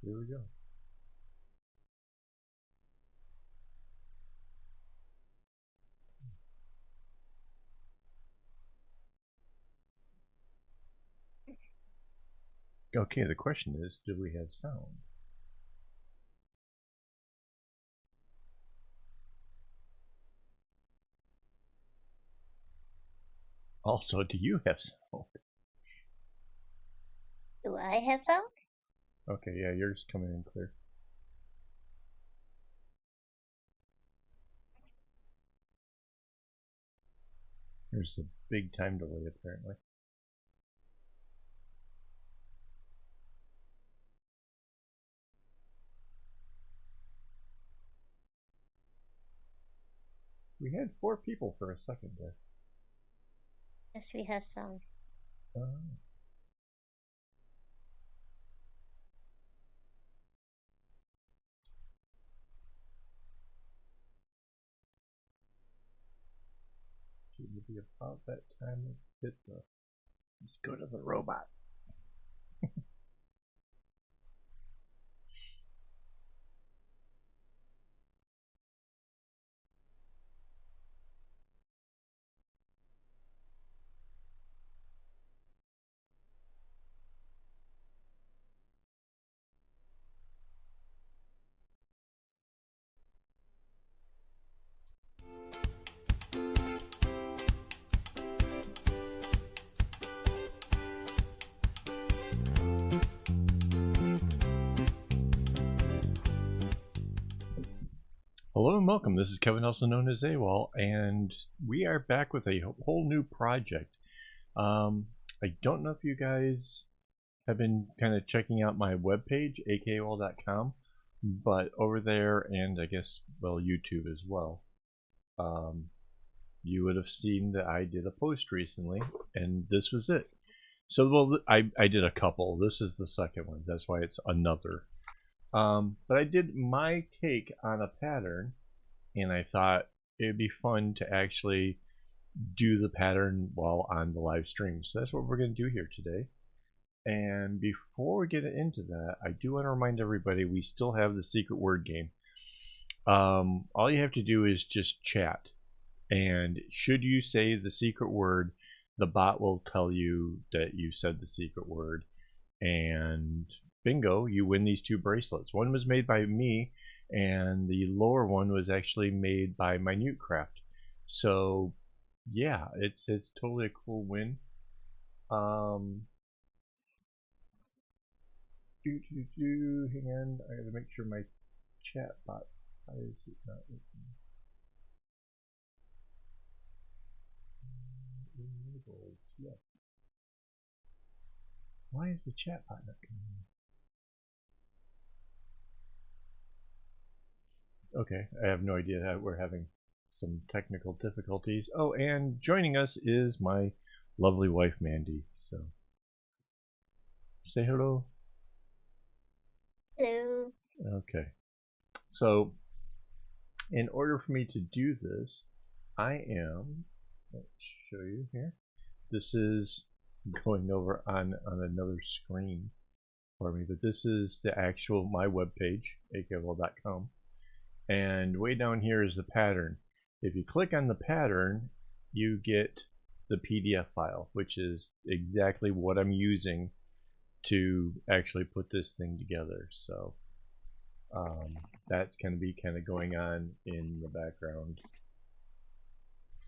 Here we go. Okay, the question is, do we have sound? Also, do you have sound? Do I have sound? Okay, yeah, yours coming in clear. There's a big time delay apparently. We had 4 people for a second there. Yes, we have sound. It would be about that time to hit the. Let's go to the robot. Hello and welcome. This is Kevin, also known as AWOL, and we are back with a whole new project. I don't know if you guys have been kind of checking out my webpage, akaawol.com, but over there, and I guess, well, YouTube as well, you would have seen that I did a post recently, and this was it. So, well, I did a couple. This is the second one. That's why it's another. But I did my take on a pattern, and I thought it'd be fun to actually do the pattern while on the live stream. So that's what we're going to do here today. And before we get into that, I do want to remind everybody we still have the secret word game. All you have to do is just chat. And should you say the secret word, the bot will tell you that you said the secret word. And bingo, you win these 2 bracelets. One was made by me, and the lower one was actually made by Minute Craft. So yeah, it's totally a cool win. Hang on, I gotta make sure my chat bot, why is it not open? Enabled, yes. Why is the chat bot not coming in? Okay, I have no idea how we're having some technical difficulties. Oh, and joining us is my lovely wife, Mandy. So, say hello. Hello. Okay. So, in order for me to do this, let's show you here. This is going over on another screen for me, but this is the actual my webpage, akaawol.com. And way down here is the pattern. If you click on the pattern, you get the PDF file, which is exactly what I'm using to actually put this thing together. So that's going to be kind of going on in the background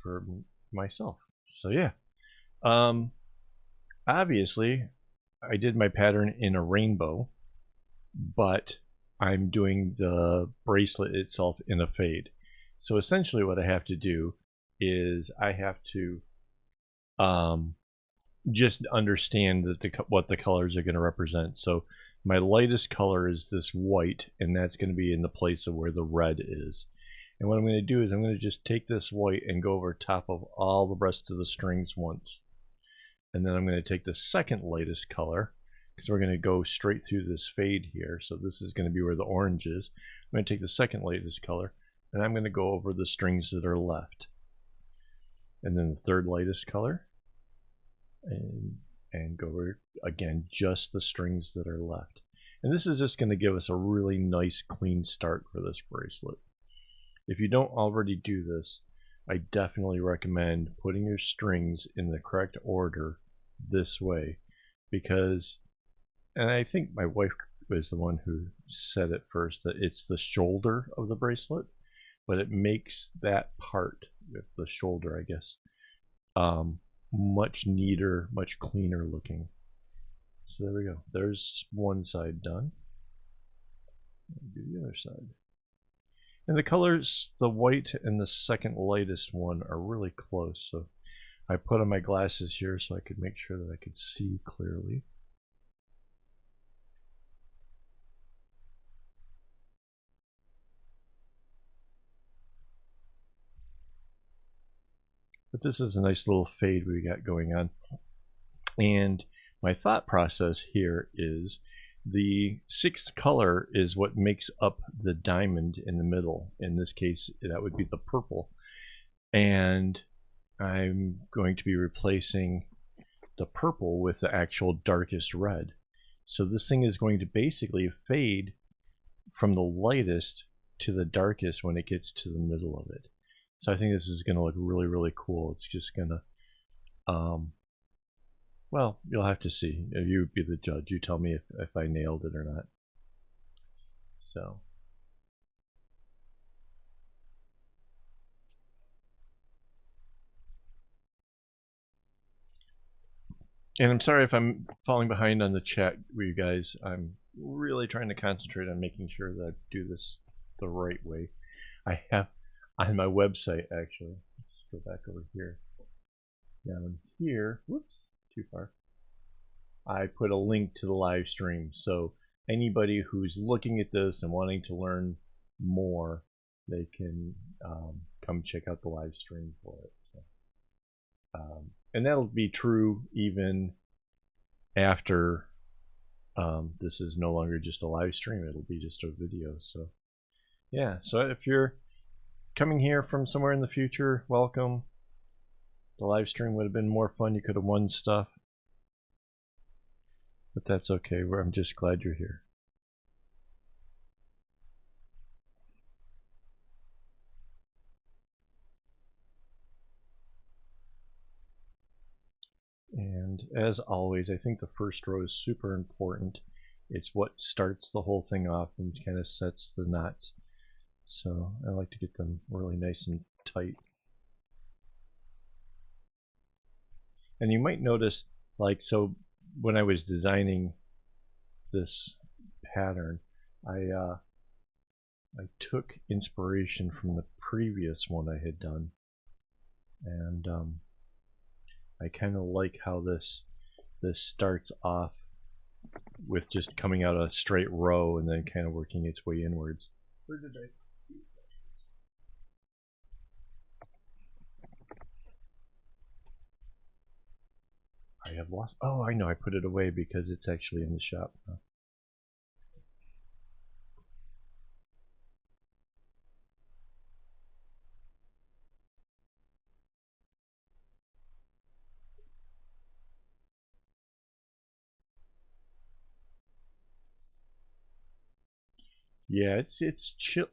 for myself. So yeah, obviously I did my pattern in a rainbow, but I'm doing the bracelet itself in a fade. So essentially what I have to do is I have to just understand that what the colors are going to represent. So my lightest color is this white, and that's going to be in the place of where the red is. And what I'm going to do is I'm going to just take this white and go over top of all the rest of the strings once. And then I'm going to take the second lightest color, because we're going to go straight through this fade here. So this is going to be where the orange is. I'm going to take the second lightest color, and I'm going to go over the strings that are left. And then the third lightest color, and go over, again, just the strings that are left. And this is just going to give us a really nice clean start for this bracelet. If you don't already do this, I definitely recommend putting your strings in the correct order this way, because, and I think my wife was the one who said it first, that it's the shoulder of the bracelet, but it makes that part, the shoulder I guess, much neater, much cleaner looking. So there we go. There's one side done. Do the other side. And the colors, the white and the second lightest one, are really close. So I put on my glasses here so I could make sure that I could see clearly. But this is a nice little fade we got going on. And my thought process here is the sixth color is what makes up the diamond in the middle. In this case, that would be the purple. And I'm going to be replacing the purple with the actual darkest red. So this thing is going to basically fade from the lightest to the darkest when it gets to the middle of it. So I think this is going to look really, really cool. It's just going to, well, you'll have to see. You be the judge. You tell me if I nailed it or not. So. And I'm sorry if I'm falling behind on the chat with you guys. I'm really trying to concentrate on making sure that I do this the right way. I have on my website, actually. Let's go back over here. Down here, whoops, too far. I put a link to the live stream. So anybody who's looking at this and wanting to learn more, they can come check out the live stream for it. So, and that'll be true even after this is no longer just a live stream. It'll be just a video. So yeah, so if you're coming here from somewhere in the future, welcome. The live stream would have been more fun. You could have won stuff, but that's okay. I'm just glad you're here. And as always, I think the first row is super important. It's what starts the whole thing off and kind of sets the knots. So I like to get them really nice and tight. And you might notice, like, so when I was designing this pattern, I took inspiration from the previous one I had done, and I kind of like how this starts off with just coming out a straight row and then kind of working its way inwards. Where did I have lost? Oh, I know. I put it away because it's actually in the shop now. Yeah, it's chill.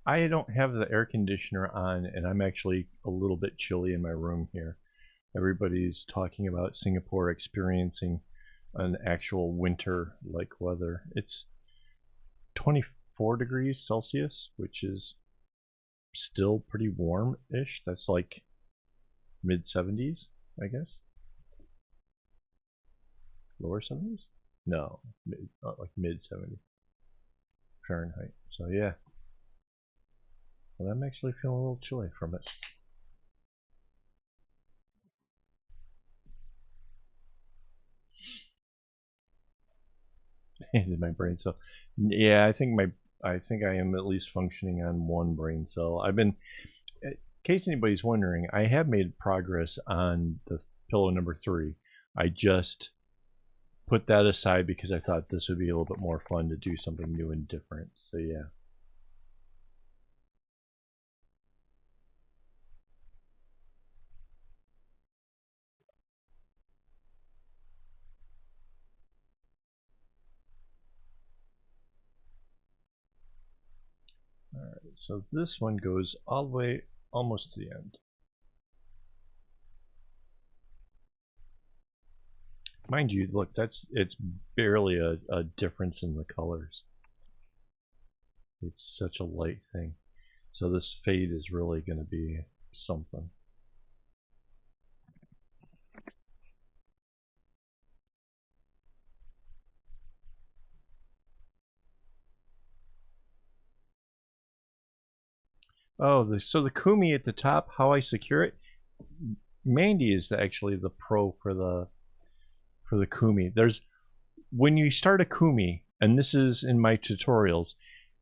I don't have the air conditioner on, and I'm actually a little bit chilly in my room here. Everybody's talking about Singapore experiencing an actual winter-like weather. It's 24 degrees Celsius, which is still pretty warm-ish. That's like mid 70s, I guess. Lower 70s? No, like mid 70s Fahrenheit. So yeah. Well, I'm actually feeling a little chilly from it. In my brain cell. Yeah, I think I am at least functioning on one brain cell. I've been, in case anybody's wondering, I have made progress on the pillow number 3. I just put that aside because I thought this would be a little bit more fun to do something new and different. So yeah. So this one goes all the way almost to the end. Mind you, look, it's barely a difference in the colors. It's such a light thing. So this fade is really going to be something. Oh, so the Kumi at the top, how I secure it, Mandy is actually the pro for the Kumi. When you start a Kumi, and this is in my tutorials,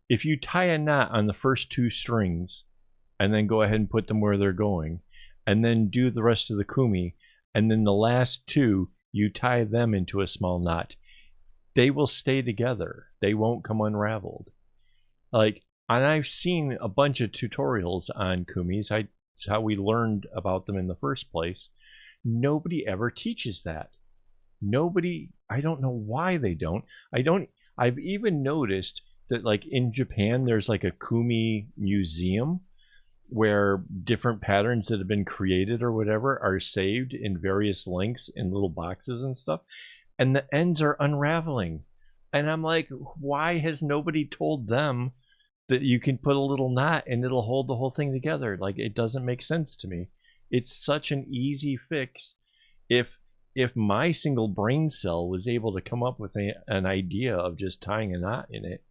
if you tie a knot on the first 2 strings and then go ahead and put them where they're going, and then do the rest of the Kumi, and then the last 2 you tie them into a small knot, they will stay together. They won't come unraveled. Like, and I've seen a bunch of tutorials on Kumis. It's how we learned about them in the first place. Nobody ever teaches that. Nobody, I don't know why they don't. I've even noticed that, like, in Japan, there's like a Kumi museum where different patterns that have been created or whatever are saved in various lengths in little boxes and stuff, and the ends are unraveling. And I'm like, why has nobody told them that you can put a little knot and it'll hold the whole thing together? Like, it doesn't make sense to me. It's such an easy fix. If my single brain cell was able to come up with an idea of just tying a knot in it,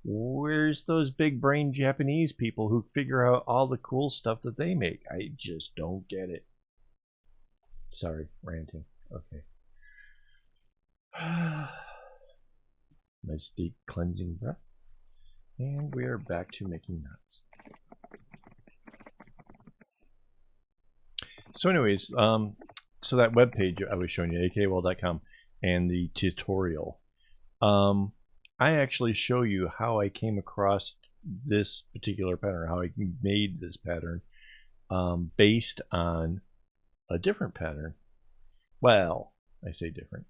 where's those big brain Japanese people who figure out all the cool stuff that they make? I just don't get it. Sorry, ranting. Okay. Nice deep cleansing breath. And we are back to making knots. So anyways, so that web page I was showing you, akaawol.com, and the tutorial, I actually show you how I came across this particular pattern, how I made this pattern based on a different pattern. Well, I say different.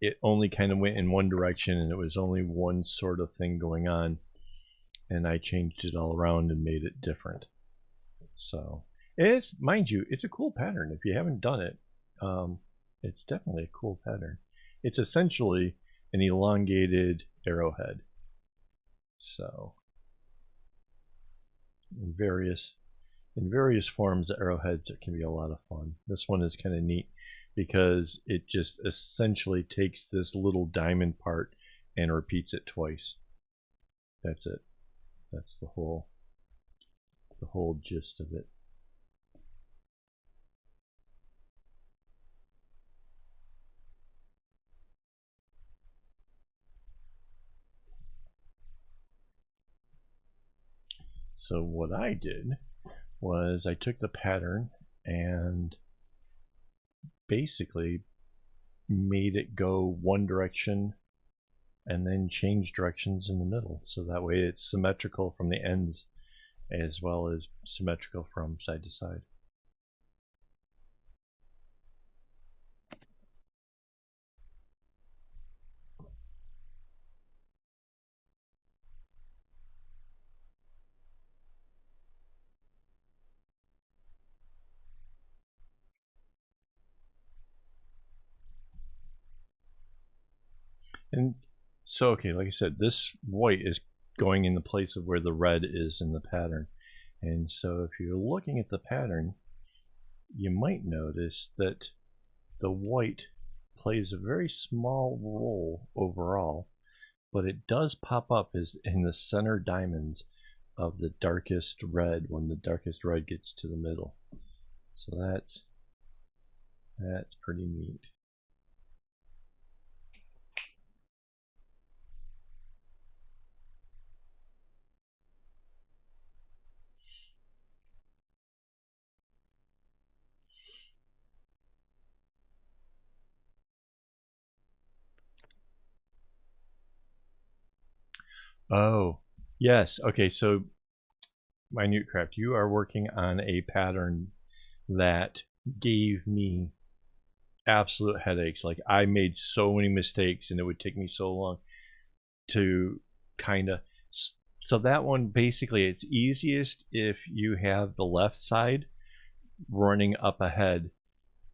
It only kind of went in one direction, and it was only one sort of thing going on, and I changed it all around and made it different. So, and it's, mind you, it's a cool pattern. If you haven't done it, it's definitely a cool pattern. It's essentially an elongated arrowhead. So, in various forms, the arrowheads can be a lot of fun. This one is kind of neat because it just essentially takes this little diamond part and repeats it twice. That's it. That's the whole gist of it. So what I did was I took the pattern and basically made it go one direction and then change directions in the middle, so that way it's symmetrical from the ends as well as symmetrical from side to side. And so, okay, like I said, this white is going in the place of where the red is in the pattern. And so if you're looking at the pattern, you might notice that the white plays a very small role overall, but it does pop up as in the center diamonds of the darkest red when the darkest red gets to the middle. So that's pretty neat. Oh, yes. Okay, so Minute Craft, you are working on a pattern that gave me absolute headaches. Like, I made so many mistakes and it would take me so long to kind of So that one, basically, it's easiest if you have the left side running up ahead,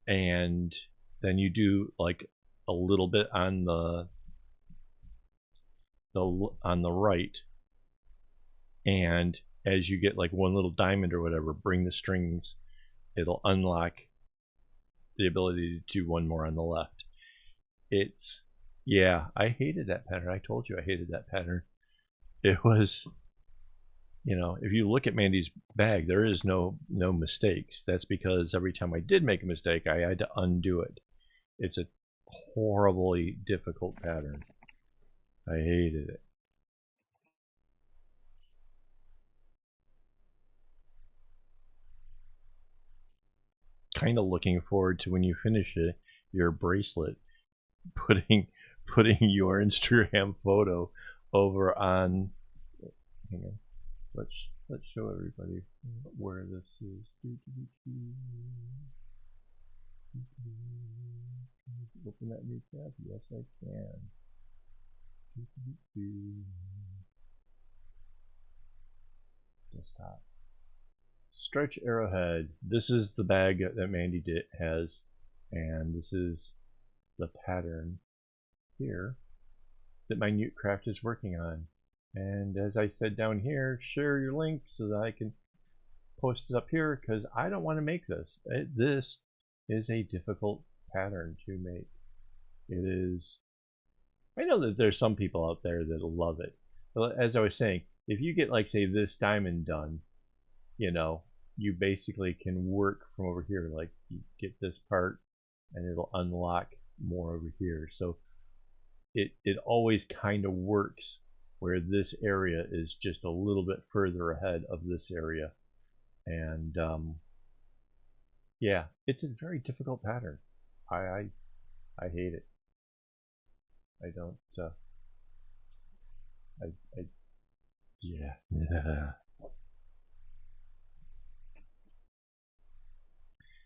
and then you do like a little bit on the on the right, and as you get like one little diamond or whatever, bring the strings, it'll unlock the ability to do one more on the left. It's, yeah, I hated that pattern. I told you I hated that pattern. It was, you know, if you look at Mandy's bag, there is no mistakes. That's because every time I did make a mistake, I had to undo it. It's a horribly difficult pattern. I hated it. Kind of looking forward to when you finish it, your bracelet, putting your Instagram photo over on. Hang on, let's show everybody where this is. Open that new tab. Yes, I can. Desktop. Stretch arrowhead. This is the bag that Mandy has, and this is the pattern here that Minute Craft is working on. And as I said down here, share your link so that I can post it up here, because I don't want to make this. This is a difficult pattern to make. It is. I know that there's some people out there that love it. But as I was saying, if you get like say this diamond done, you know, you basically can work from over here. Like you get this part and it'll unlock more over here. So it always kind of works where this area is just a little bit further ahead of this area. And yeah, it's a very difficult pattern. I hate it. I don't yeah.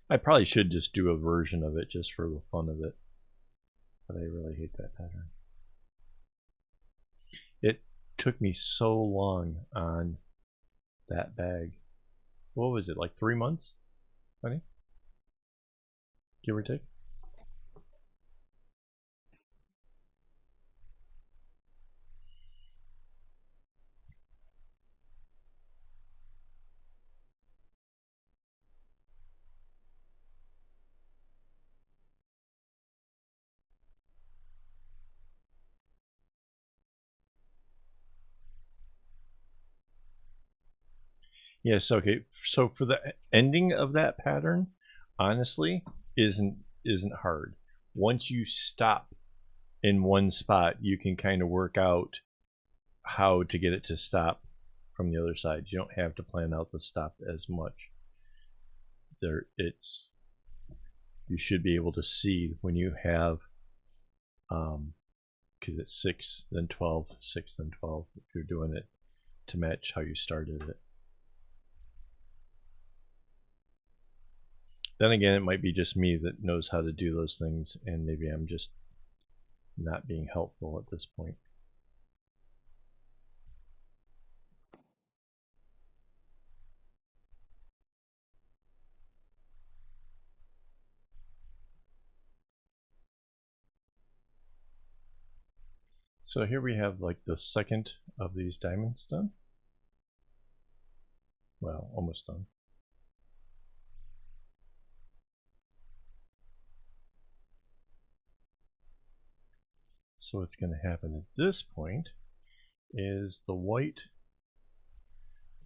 I probably should just do a version of it just for the fun of it, but I really hate that pattern. It took me so long on that bag. What was it, like 3 months, honey? Give or take? Yes, okay. So for the ending of that pattern, honestly, isn't hard. Once you stop in one spot, you can kind of work out how to get it to stop from the other side. You don't have to plan out the stop as much. You should be able to see when you have, because it's 6 then 12, 6 then 12, if you're doing it to match how you started it. Then again, it might be just me that knows how to do those things, and maybe I'm just not being helpful at this point. So here we have like the second of these diamonds done. Well, almost done. So what's going to happen at this point is the white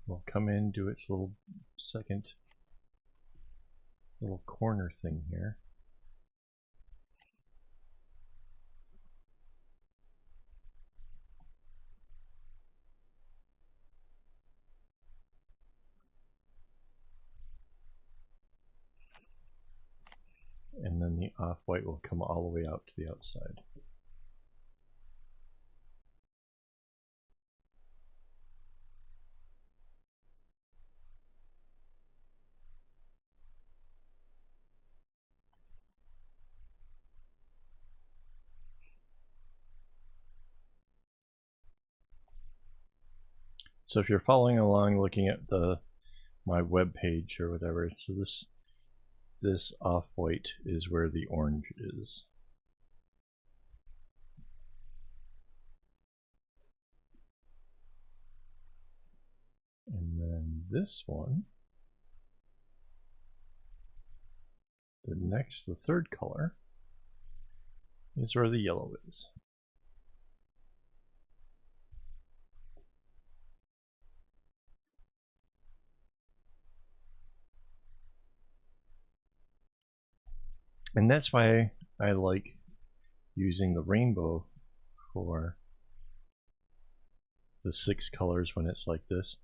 will come in, do its little second little corner thing here. And then the off-white will come all the way out to the outside. So if you're following along looking at my web page or whatever, so this off-white is where the orange is. And then this one, the third color, is where the yellow is. And that's why I like using the rainbow for the 6 colors when it's like this,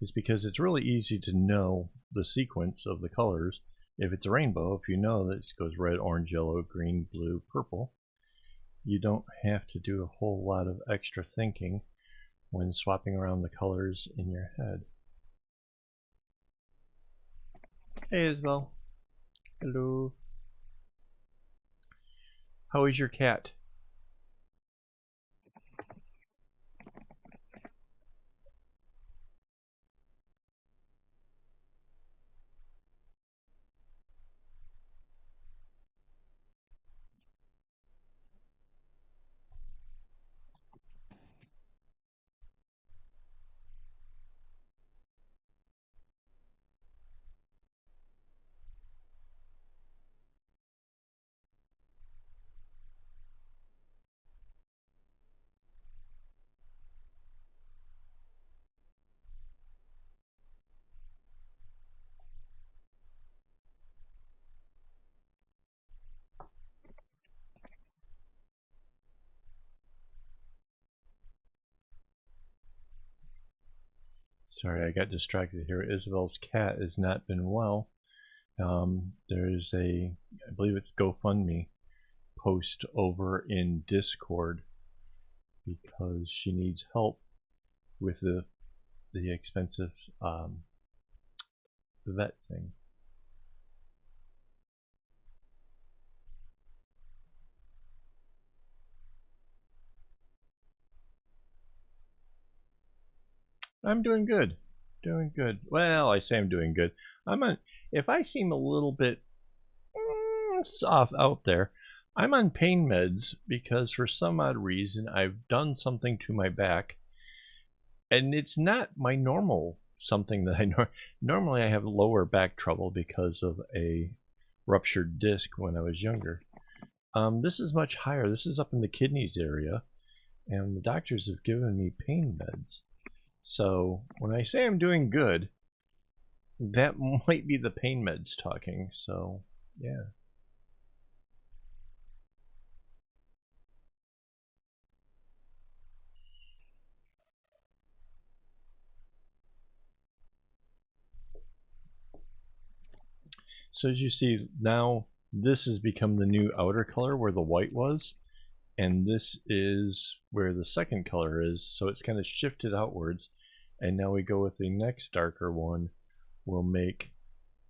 is because it's really easy to know the sequence of the colors. If it's a rainbow, if you know that it goes red, orange, yellow, green, blue, purple, you don't have to do a whole lot of extra thinking when swapping around the colors in your head. Hey Isabel. Hello. How is your cat? Sorry, I got distracted here. Isabel's cat has not been well. There's I believe it's GoFundMe post over in Discord because she needs help with the expensive vet thing. I'm doing good. Doing good. Well, I say I'm doing good. If I seem a little bit soft out there, I'm on pain meds because for some odd reason I've done something to my back, and it's not my normal something that I normally I have lower back trouble because of a ruptured disc when I was younger. This is much higher. This is up in the kidneys area, and the doctors have given me pain meds. So when I say I'm doing good, that might be the pain meds talking. So yeah. So as you see now, this has become the new outer color where the white was, and this is where the second color is. So it's kind of shifted outwards, and now we go with the next darker one. We'll make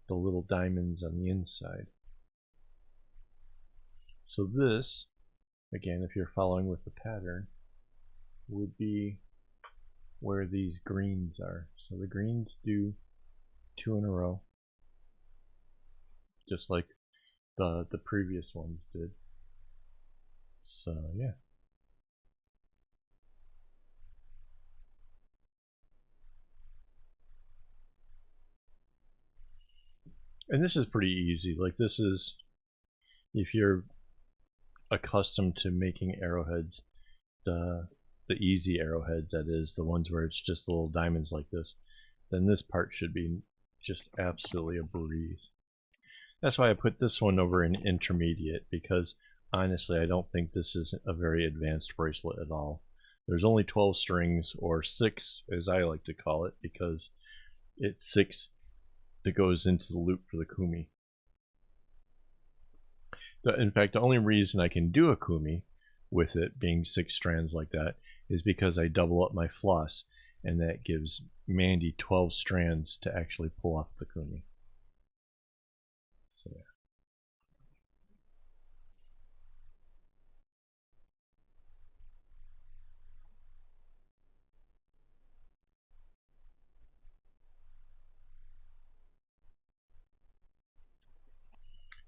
the little diamonds on the inside. So this, again, if you're following with the pattern, would be where these greens are. So the greens do 2 in a row, just like the previous ones did. So yeah. And this is pretty easy. Like this is, if you're accustomed to making arrowheads, the easy arrowheads, that is, the ones where it's just little diamonds like this, then this part should be just absolutely a breeze. That's why I put this one over in intermediate, because honestly I don't think this is a very advanced bracelet at all. There's only 12 strings, or 6 as I like to call it, because it's 6 that goes into the loop for the Kumi. In fact, the only reason I can do a Kumi with it being 6 strands like that is because I double up my floss, and that gives Mandy 12 strands to actually pull off the Kumi. So yeah.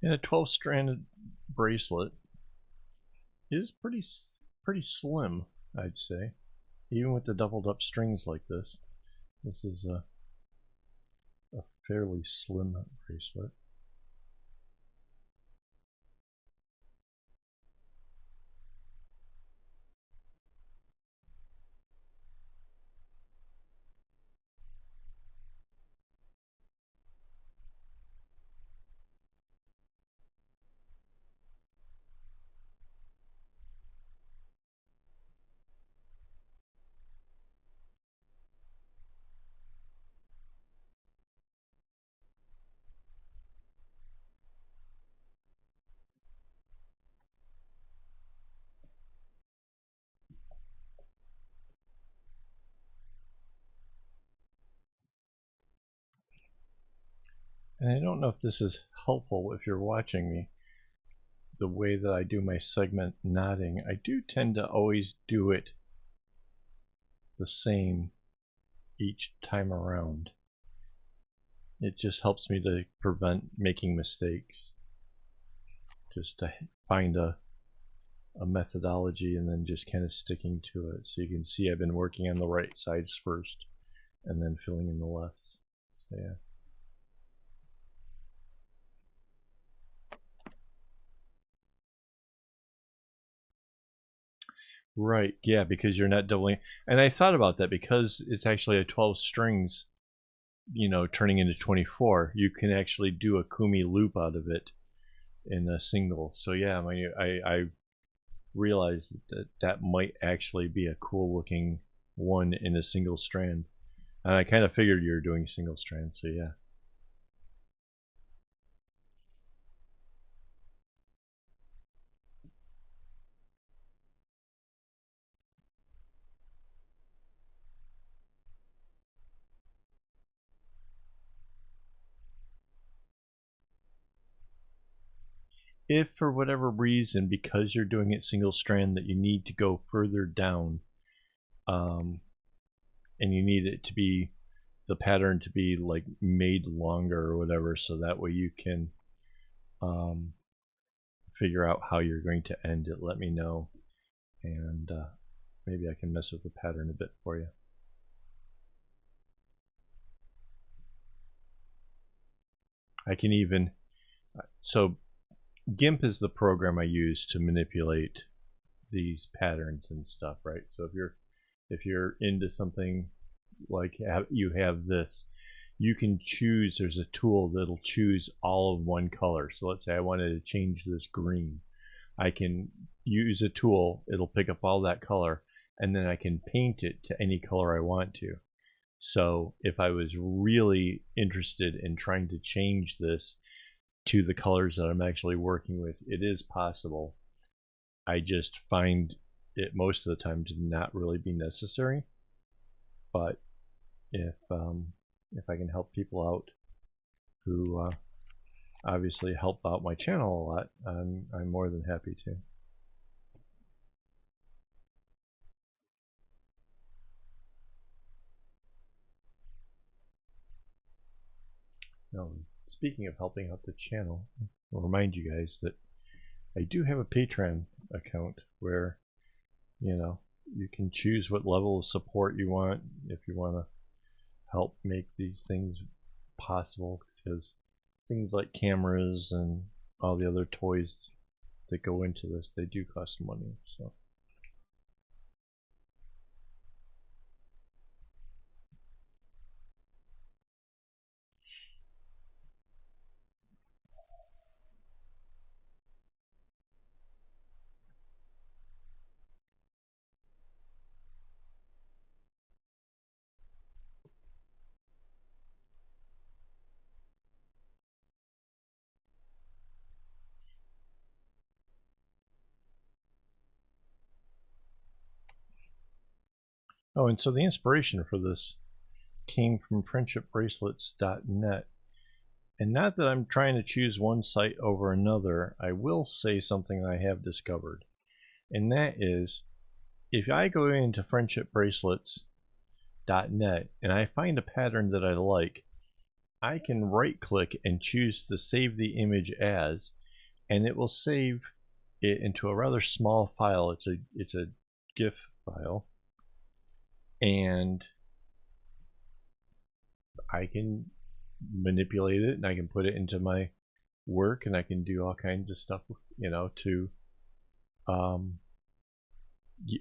And a 12-stranded bracelet is pretty slim, I'd say. Even with the doubled up strings like this. This is a fairly slim bracelet. And I don't know if this is helpful if you're watching me, the way that I do my segment knotting. I do tend to always do it the same each time around. It just helps me to prevent making mistakes. Just to find a methodology and then just kind of sticking to it. So you can see I've been working on the right sides first and then filling in the lefts. So yeah. Right, yeah, because you're not doubling. And I thought about that because it's actually a 12 strings, you know, turning into 24. You can actually do a Kumi loop out of it in a single. So yeah, I realized that might actually be a cool looking one in a single strand. And I kind of figured you were doing single strand, so yeah. If for whatever reason, because you're doing it single strand, that you need to go further down, and you need it to be the pattern to be like made longer or whatever, so that way you can figure out how you're going to end it, let me know, and maybe I can mess with the pattern a bit for you. I can even, so GIMP is the program I use to manipulate these patterns and stuff, right? So if you're into something like you have this, you can choose, there's a tool that'll choose all of one color. So let's say I wanted to change this green. I can use a tool, it'll pick up all that color, and then I can paint it to any color I want to. So if I was really interested in trying to change this to the colors that I'm actually working with, it is possible. I just find it most of the time to not really be necessary. But if I can help people out who obviously help out my channel a lot, I'm more than happy to. Now, speaking of helping out the channel, I'll remind you guys that I do have a Patreon account where, you know, you can choose what level of support you want if you want to help make these things possible, because things like cameras and all the other toys that go into this, they do cost money. So oh, and so the inspiration for this came from friendshipbracelets.net. And not that I'm trying to choose one site over another, I will say something I have discovered. And that is, if I go into friendshipbracelets.net and I find a pattern that I like, I can right click and choose to save the image as, and it will save it into a rather small file. It's a GIF file, and I can manipulate it and I can put it into my work and I can do all kinds of stuff, to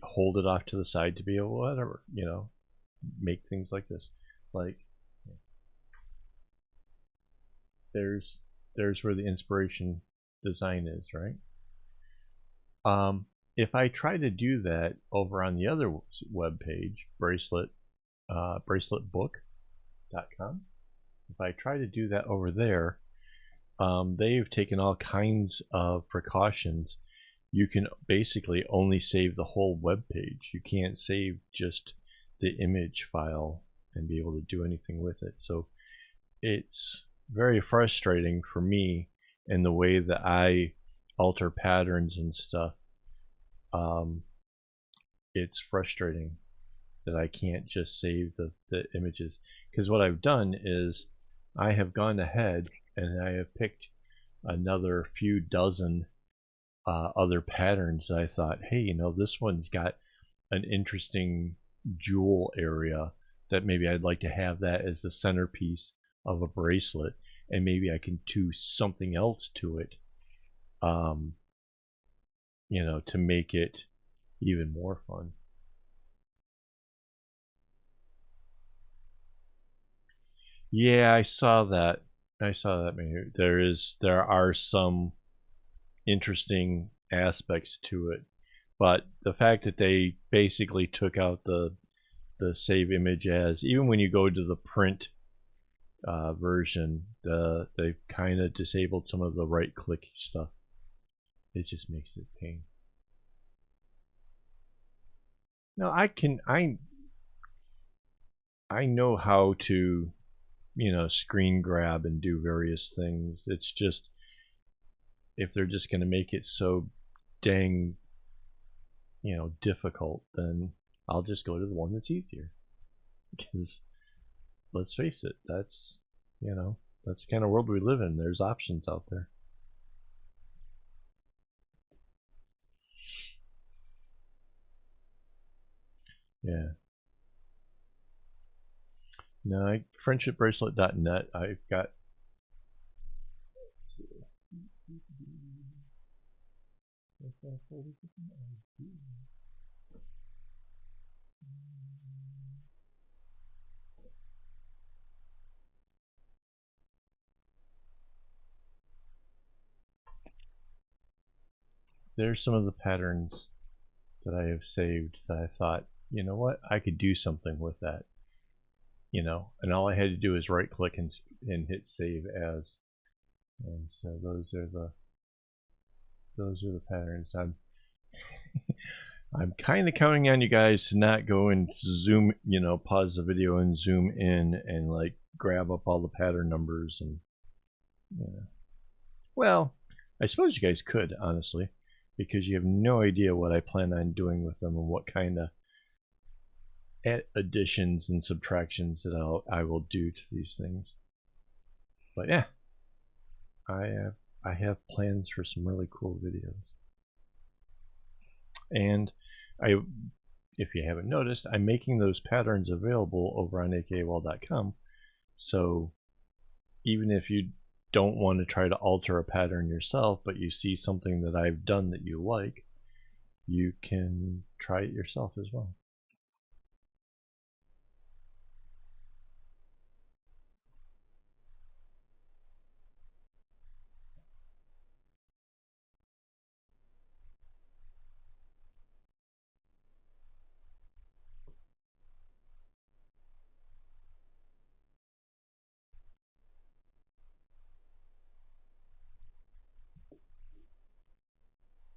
hold it off to the side to be able to whatever, make things like this. Like there's where the inspiration design is, right? If I try to do that over on the other web page, braceletbook.com, if I try to do that over there, they've taken all kinds of precautions. You can basically only save the whole web page. You can't save just the image file and be able to do anything with it. So it's very frustrating for me in the way that I alter patterns and stuff. It's frustrating that I can't just save the images, because what I've done is I have gone ahead and I have picked another few dozen other patterns that I thought, hey, this one's got an interesting jewel area that maybe I'd like to have that as the centerpiece of a bracelet, and maybe I can do something else to it, to make it even more fun. Yeah, I saw that. Maybe there are some interesting aspects to it, but the fact that they basically took out the save image as, even when you go to the print version, they've kind of disabled some of the right click stuff. It just makes it pain. No, I know how to screen grab and do various things. It's just, if they're just going to make it so dang difficult, then I'll just go to the one that's easier, because let's face it, that's that's the kind of world we live in. There's options out there. Yeah. No, friendshipbracelet.net. I've got. There's some of the patterns that I have saved that I thought, you know what, I could do something with that. And all I had to do is right click and hit save as. And so those are the patterns. I'm kind of counting on you guys to not go and zoom, pause the video and zoom in and like grab up all the pattern numbers and, well, I suppose you guys could, honestly, because you have no idea what I plan on doing with them and what kind of additions and subtractions that I will do to these things. But yeah, I have plans for some really cool videos. And if you haven't noticed, I'm making those patterns available over on akaawol.com. So even if you don't want to try to alter a pattern yourself, but you see something that I've done that you like, you can try it yourself as well.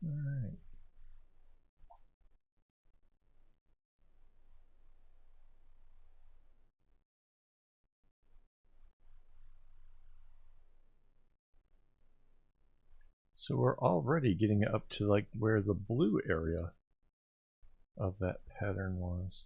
All right. So we're already getting up to like where the blue area of that pattern was.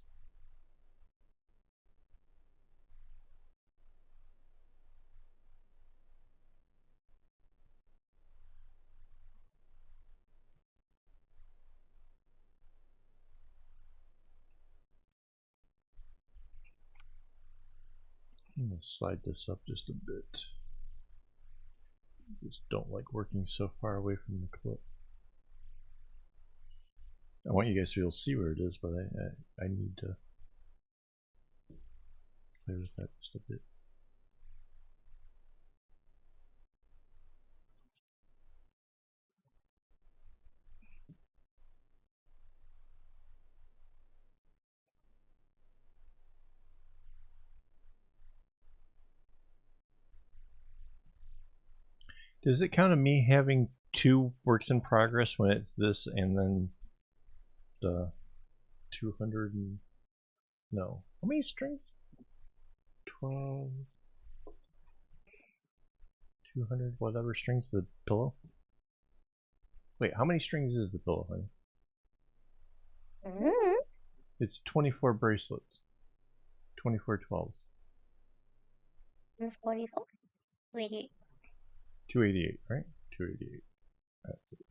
I'm gonna slide this up just a bit. Just don't like working so far away from the clip. I want you guys to be able to see where it is, but I need to play with that just a bit. Does it count on me having two works in progress when it's this and then the 200 and no? How many strings? 12, 200, whatever strings the pillow? Wait, how many strings is the pillow, honey? Mm-hmm. It's 24 bracelets. 24 12s. 44. Wait. 288, right? 288. That's it.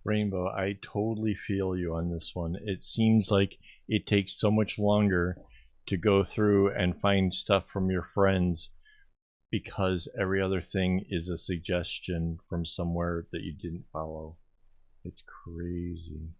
Rainbow, I totally feel you on this one. It seems like it takes so much longer to go through and find stuff from your friends because every other thing is a suggestion from somewhere that you didn't follow. It's crazy.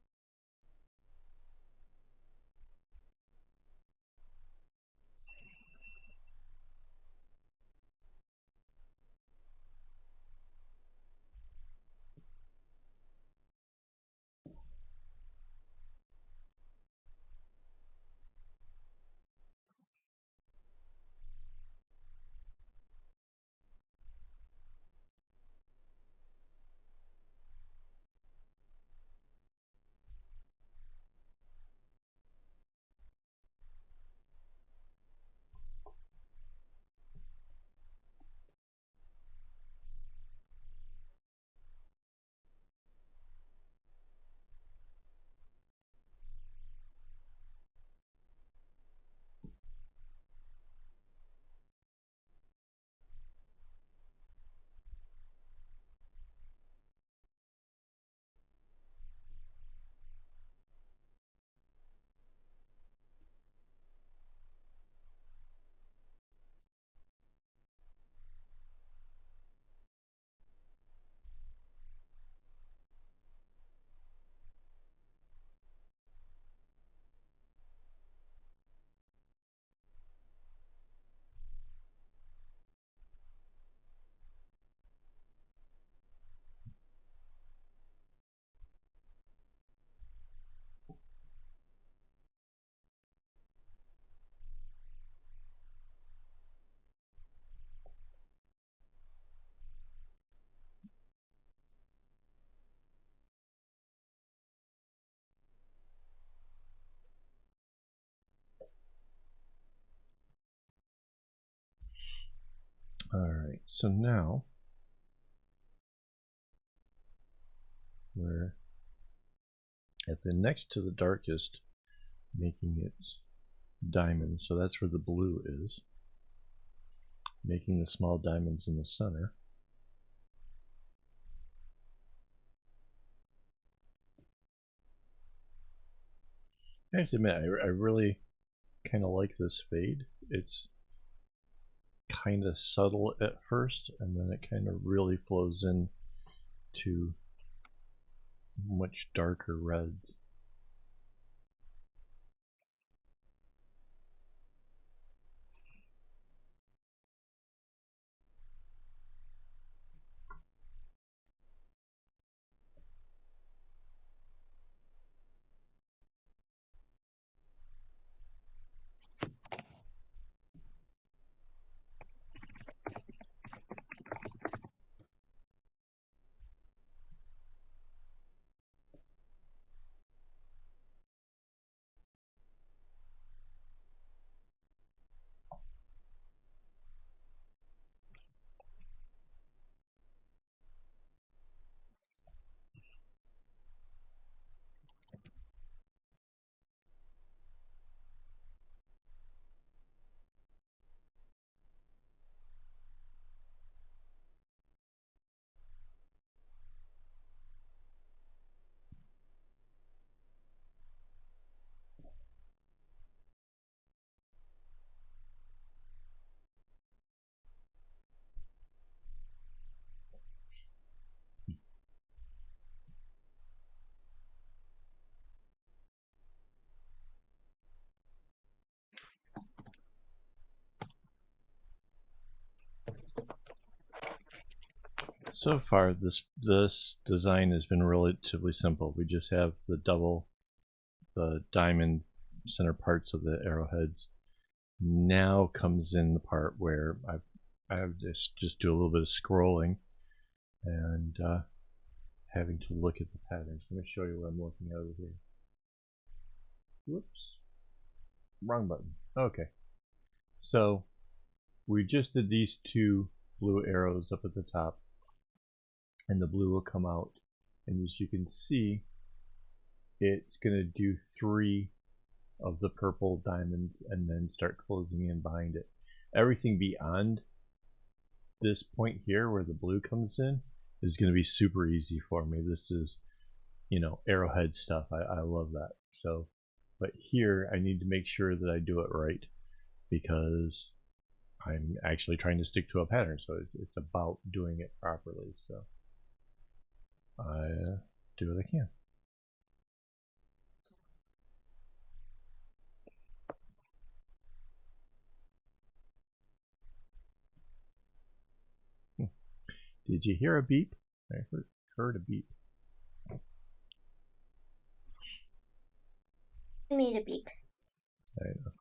Alright, so now we're at the next to the darkest, making its diamond. So that's where the blue is. Making the small diamonds in the center. I have to admit, I really kind of like this fade. It's kind of subtle at first, and then it kind of really flows in to much darker reds. So far, this design has been relatively simple. We just have the diamond center parts of the arrowheads. Now comes in the part where I have just do a little bit of scrolling and having to look at the patterns. Let me show you what I'm looking at over here. Whoops, wrong button. Okay, so we just did these two blue arrows up at the top, and the blue will come out, and as you can see, it's going to do 3 of the purple diamonds and then start closing in behind it. Everything beyond this point here where the blue comes in is going to be super easy for me. This is, you know, arrowhead stuff. I love that. So, but here I need to make sure that I do it right because I'm actually trying to stick to a pattern. So it's about doing it properly. So I do what I can. Did you hear a beep? I heard a beep. I made a beep. I know.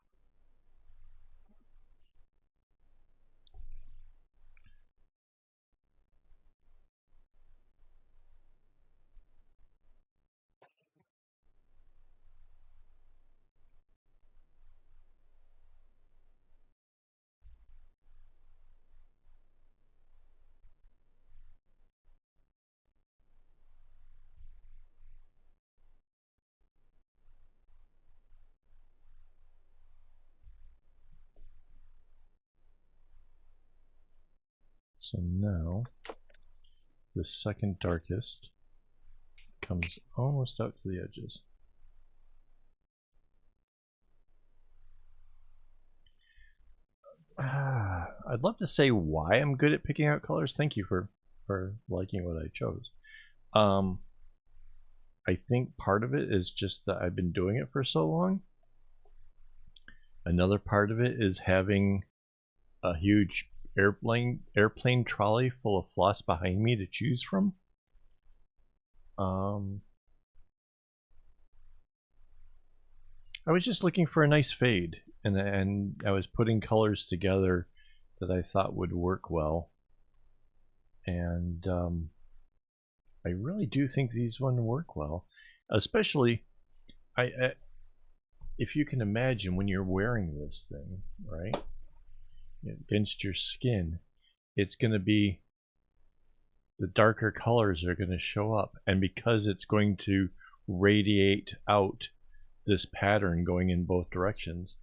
So now the second darkest comes almost out to the edges. I'd love to say why I'm good at picking out colors. Thank you for liking what I chose. I think part of it is just that I've been doing it for so long. Another part of it is having a huge airplane trolley full of floss behind me to choose from. I was just looking for a nice fade, and I was putting colors together that I thought would work well, and I really do think these ones work well, especially if you can imagine when you're wearing this thing, right, against your skin, it's going to be the darker colors are going to show up, and because it's going to radiate out this pattern going in both directions,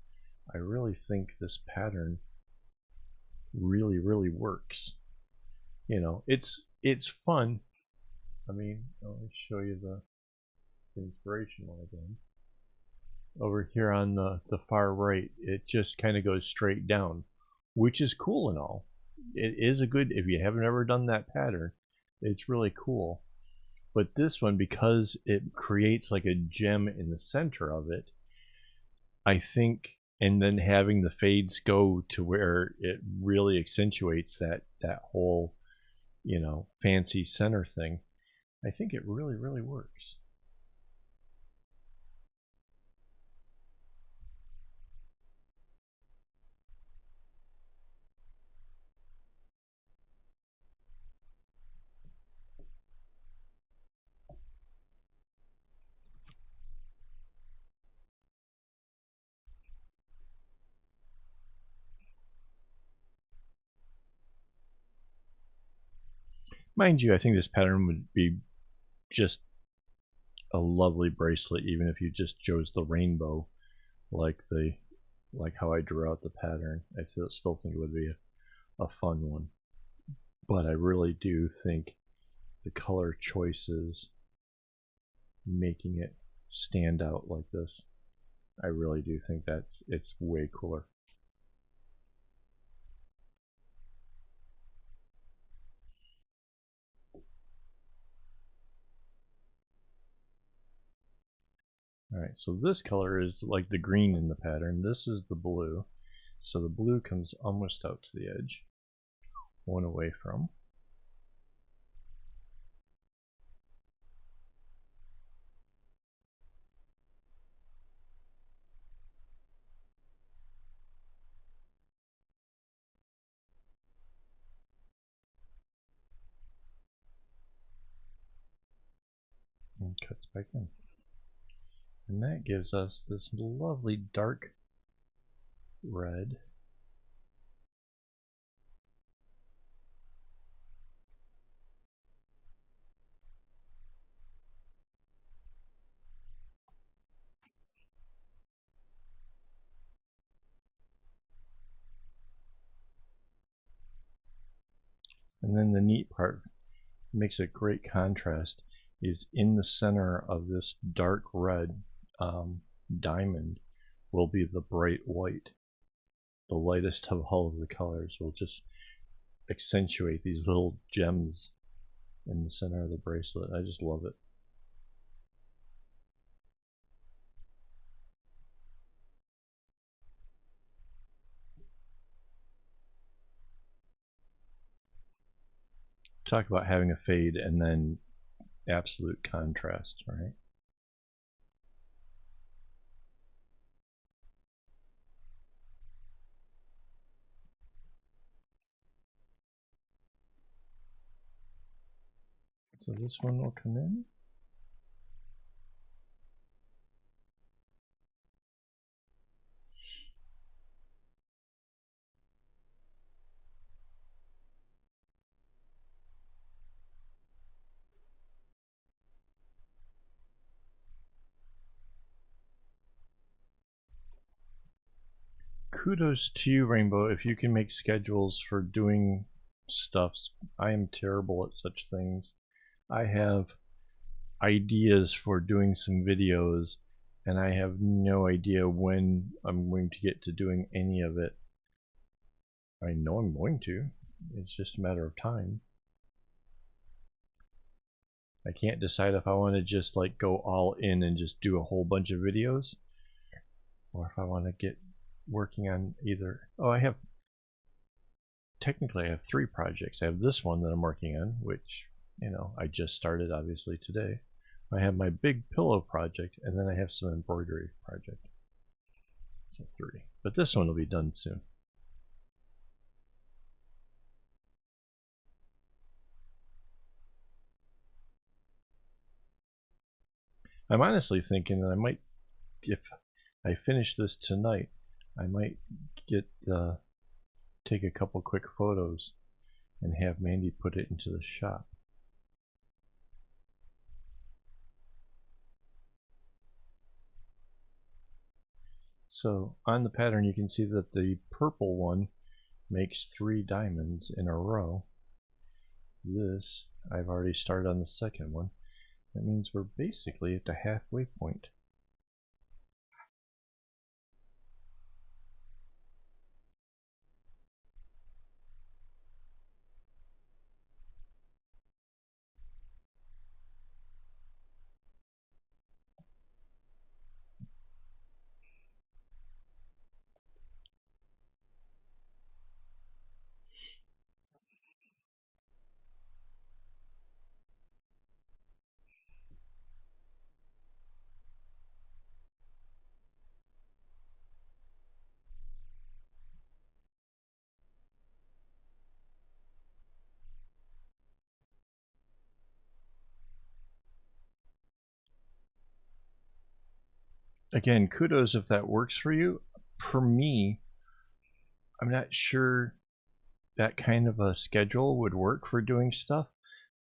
I really think this pattern really works. You know, it's fun. I mean, let me show you the inspiration one again. Over here on the far right, it just kind of goes straight down, which is cool and all. It is a good, if you haven't ever done that pattern, it's really cool. But this one, because it creates like a gem in the center of it, I think, and then having the fades go to where it really accentuates that whole, you know, fancy center thing, I think it really works. Mind you, I think this pattern would be just a lovely bracelet even if you just chose the rainbow like how I drew out the pattern. I still think it would be a fun one. But I really do think the color choices making it stand out like this, I really do think it's way cooler. Alright, so this color is like the green in the pattern. This is the blue. So the blue comes almost out to the edge. One away from. cuts back in. And that gives us this lovely dark red. And then the neat part, makes a great contrast, is in the center of this dark red diamond will be the bright white. The lightest of all of the colors will just accentuate these little gems in the center of the bracelet. I just love it. Talk about having a fade and then absolute contrast, right? So this one will come in. Kudos to you, Rainbow, if you can make schedules for doing stuffs. I am terrible at such things. I have ideas for doing some videos, and I have no idea when I'm going to get to doing any of it. I know I'm going to. It's just a matter of time. I can't decide if I want to just like go all in and just do a whole bunch of videos, or if I want to get working on either. Oh, technically I have 3 projects. I have this one that I'm working on, which, you know, I just started obviously today. I have my big pillow project, and then I have some embroidery project. So 3. But this one will be done soon. I'm honestly thinking that I might, if I finish this tonight, I might take a couple quick photos and have Mandy put it into the shop. So on the pattern you can see that the purple one makes 3 diamonds in a row. This, I've already started on the second one. That means we're basically at the halfway point. Again, kudos if that works for you. For me, I'm not sure that kind of a schedule would work for doing stuff,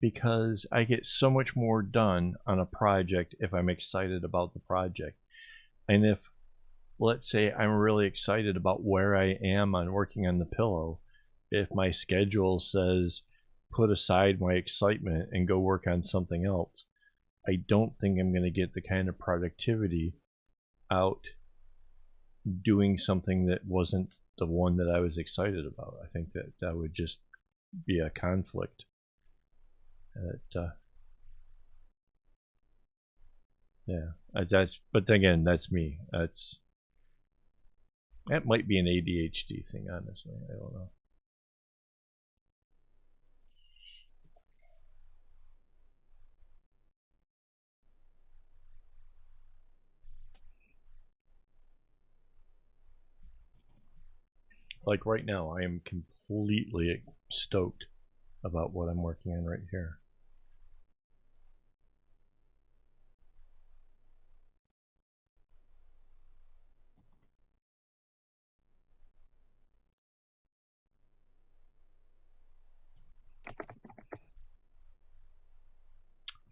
because I get so much more done on a project if I'm excited about the project. And if, let's say, I'm really excited about where I am on working on the pillow, if my schedule says put aside my excitement and go work on something else, I don't think I'm going to get the kind of productivity out doing something that wasn't the one that I was excited about. I think that that would just be a conflict. Yeah, but again, that's me. That might be an ADHD thing, honestly. I don't know. Like right now, I am completely stoked about what I'm working on right here.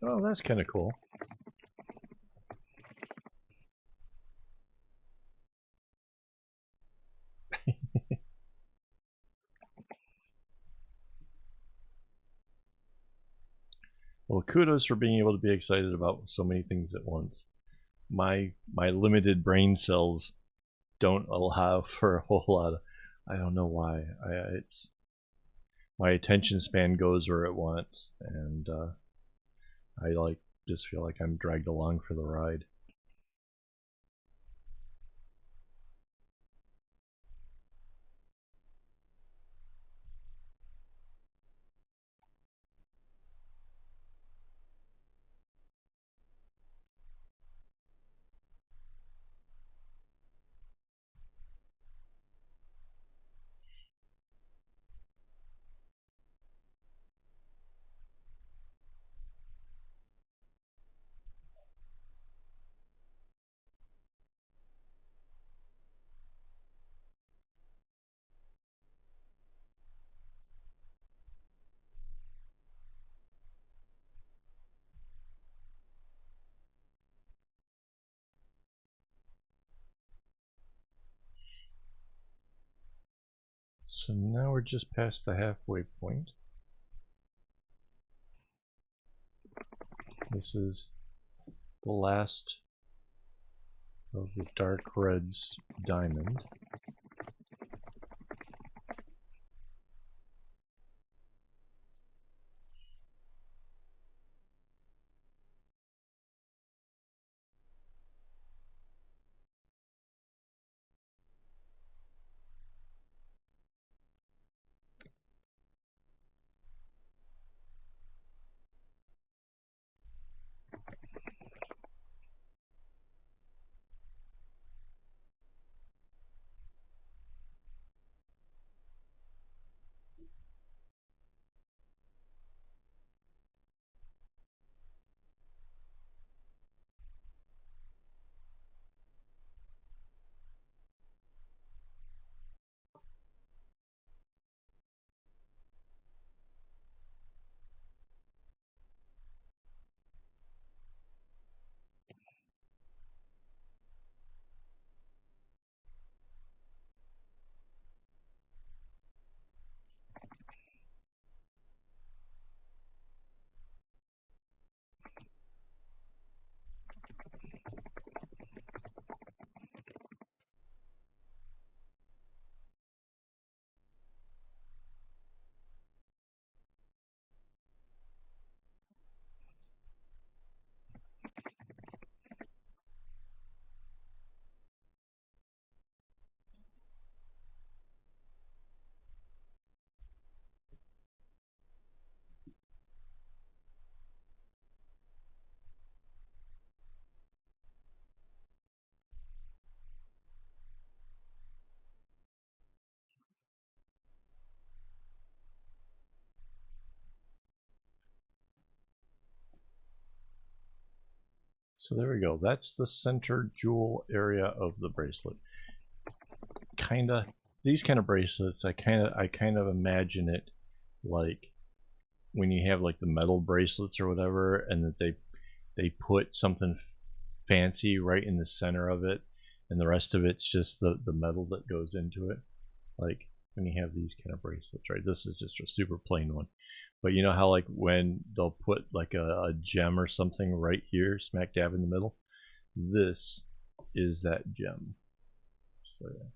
Oh, that's kind of cool. Well, kudos for being able to be excited about so many things at once. My limited brain cells don't allow for a whole lot of. I don't know why. It's my attention span goes where it wants, and I just feel like I'm dragged along for the ride. So now we're just past the halfway point. This is the last of the dark red's diamond. So there we go. That's the center jewel area of the bracelet. Kinda, these kind of bracelets, I kind of imagine it like when you have like the metal bracelets or whatever, and that they put something fancy right in the center of it, and the rest of it's just the metal that goes into it. Like when you have these kind of bracelets, right? This is just a super plain one. But you know how like when they'll put like a gem or something right here, smack dab in the middle? This is that gem. So yeah.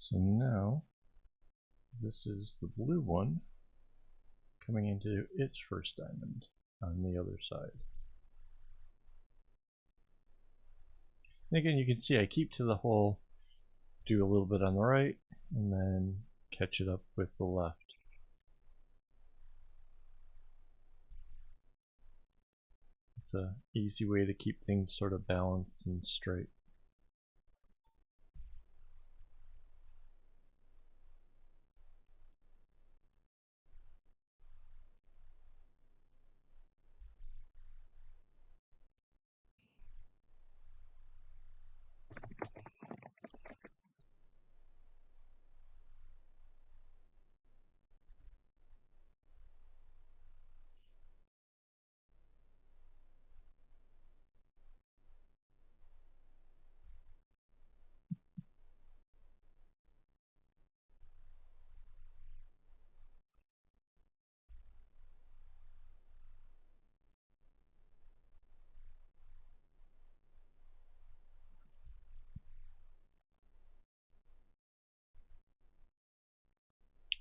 So now, this is the blue one coming into its first diamond on the other side. And again, you can see I keep to the hole, do a little bit on the right, and then catch it up with the left. It's an easy way to keep things sort of balanced and straight.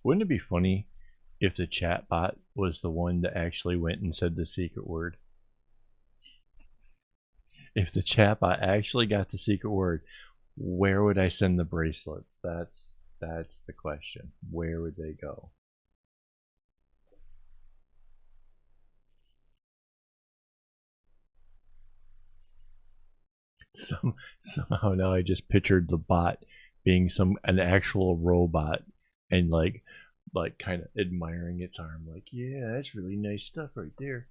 Wouldn't it be funny if the chat bot was the one that actually went and said the secret word? If the chat bot actually got the secret word, where would I send the bracelets? That's the question. Where would they go? Somehow now I just pictured the bot being an actual robot and like kind of admiring its arm, like, yeah, that's really nice stuff right there.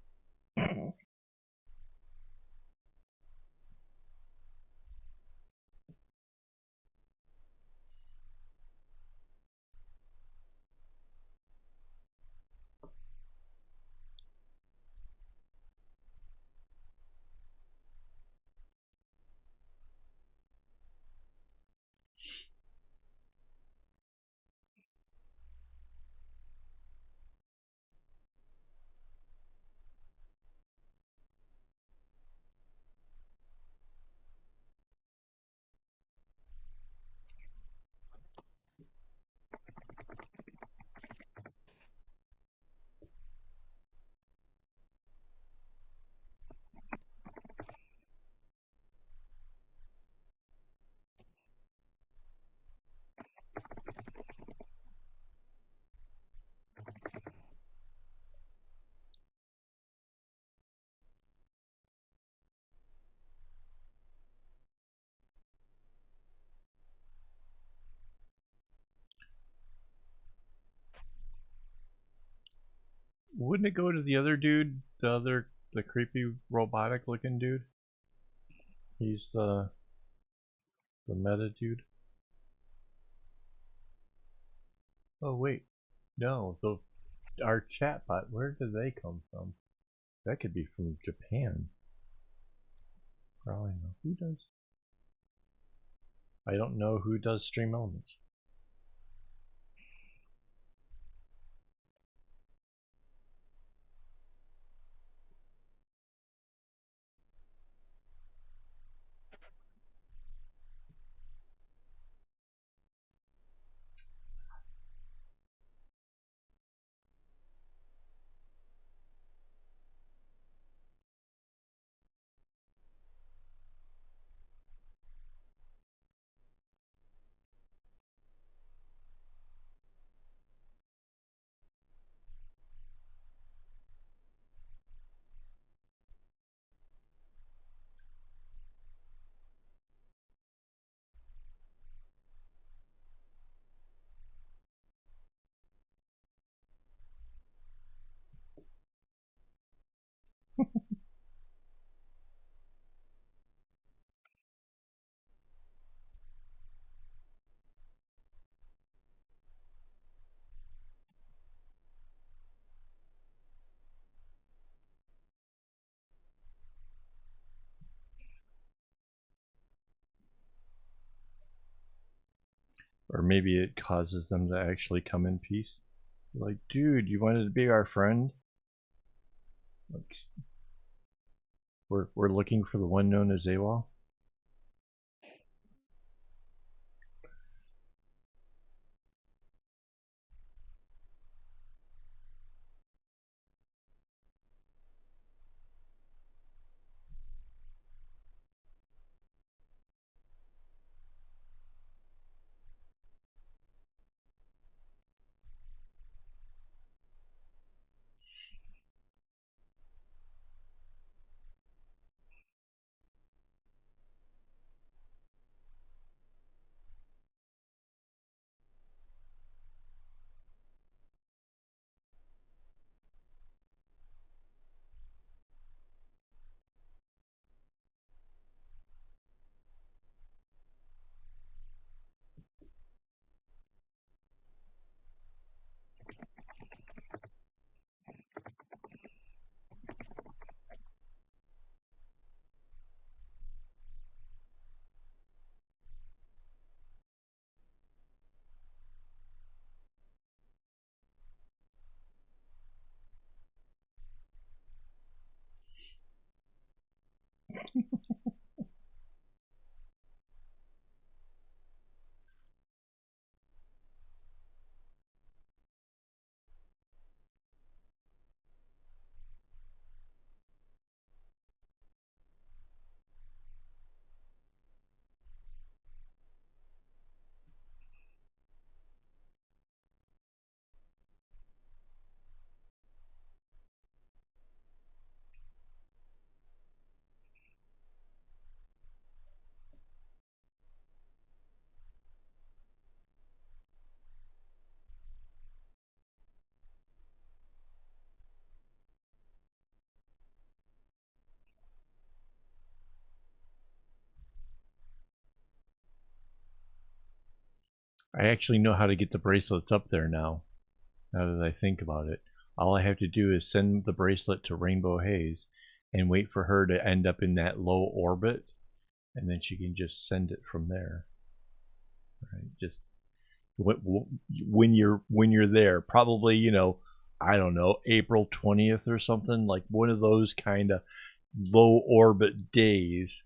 Wouldn't it go to the other dude, the creepy robotic looking dude? He's the meta dude. Oh wait, no, our chatbot. Where did they come from? That could be from Japan. Probably not. Who does? I don't know who does Stream Elements. Or maybe it causes them to actually come in peace. Like, dude, you wanted to be our friend? Like, we're looking for the one known as AWOL. I actually know how to get the bracelets up there now. Now that I think about it, all I have to do is send the bracelet to Rainbow Haze and wait for her to end up in that low orbit, and then she can just send it from there. Right? Just when you're there, probably I don't know, April 20th or something, like one of those kind of low orbit days.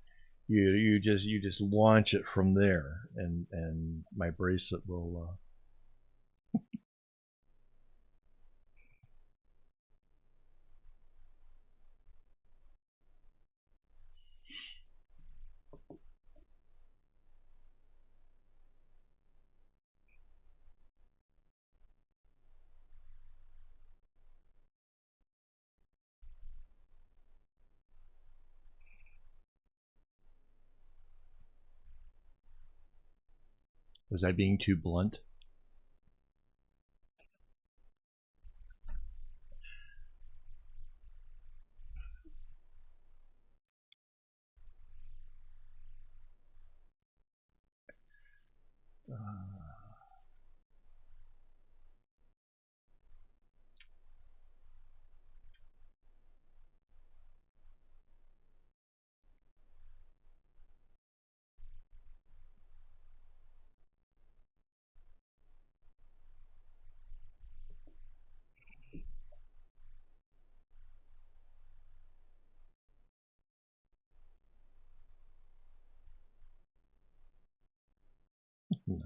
You just launch it from there, and my bracelet will. Was I being too blunt? No.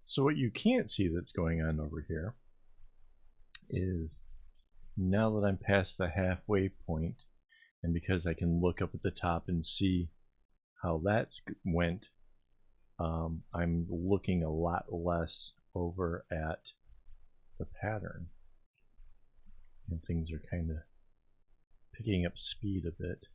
So what you can't see that's going on over here is now that I'm past the halfway point, and because I can look up at the top and see how that went, I'm looking a lot less over at the pattern, and things are kind of picking up speed a bit.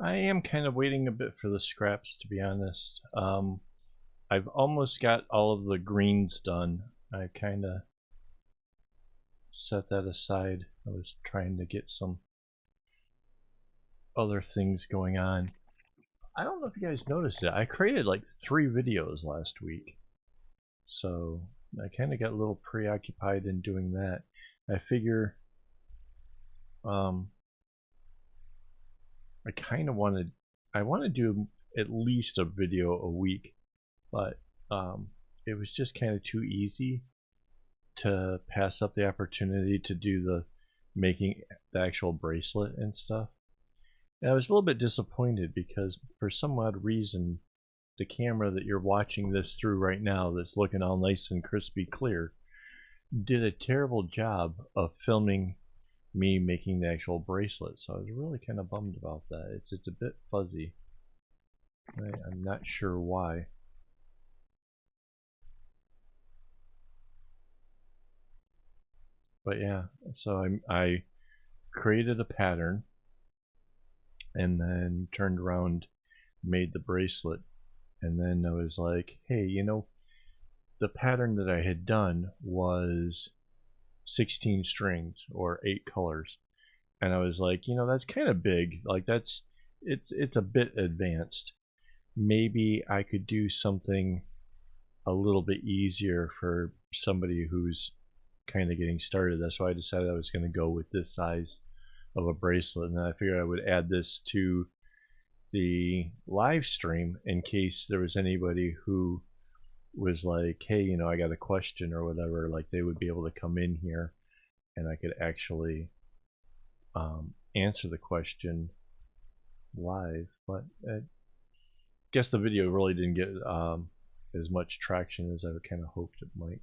I am kind of waiting a bit for the scraps, to be honest. I've almost got all of the greens done. I kind of set that aside. I was trying to get some other things going on. I don't know if you guys noticed it. I created like 3 videos last week. So I kind of got a little preoccupied in doing that. I figure I kind of I want to do at least a video a week, but it was just kind of too easy to pass up the opportunity to do the making the actual bracelet and stuff. And I was a little bit disappointed because for some odd reason the camera that you're watching this through right now, that's looking all nice and crispy clear, did a terrible job of filming me making the actual bracelet. So I was really kind of bummed about that. It's a bit fuzzy. I'm not sure why. But yeah, so I created a pattern and then turned around, made the bracelet, and then I was like, hey, the pattern that I had done was 16 strings or 8 colors, and I was like, that's kind of big. Like it's a bit advanced. Maybe I could do something a little bit easier for somebody who's kind of getting started. That's why I decided I was going to go with this size of a bracelet, and then I figured I would add this to the live stream in case there was anybody who was like, hey, you know, I got a question or whatever, like they would be able to come in here and I could actually answer the question live. But I guess the video really didn't get as much traction as I kind of hoped it might.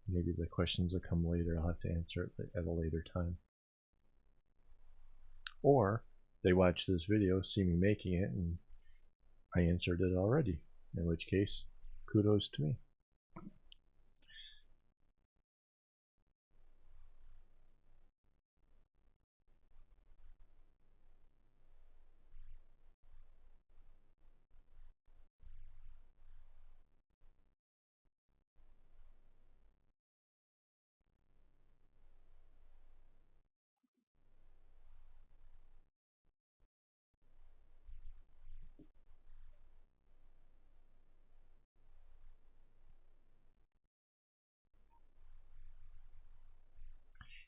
Maybe the questions will come later. I'll have to answer it at a later time. Or they watch this video, see me making it, and I answered it already. In which case, kudos to me.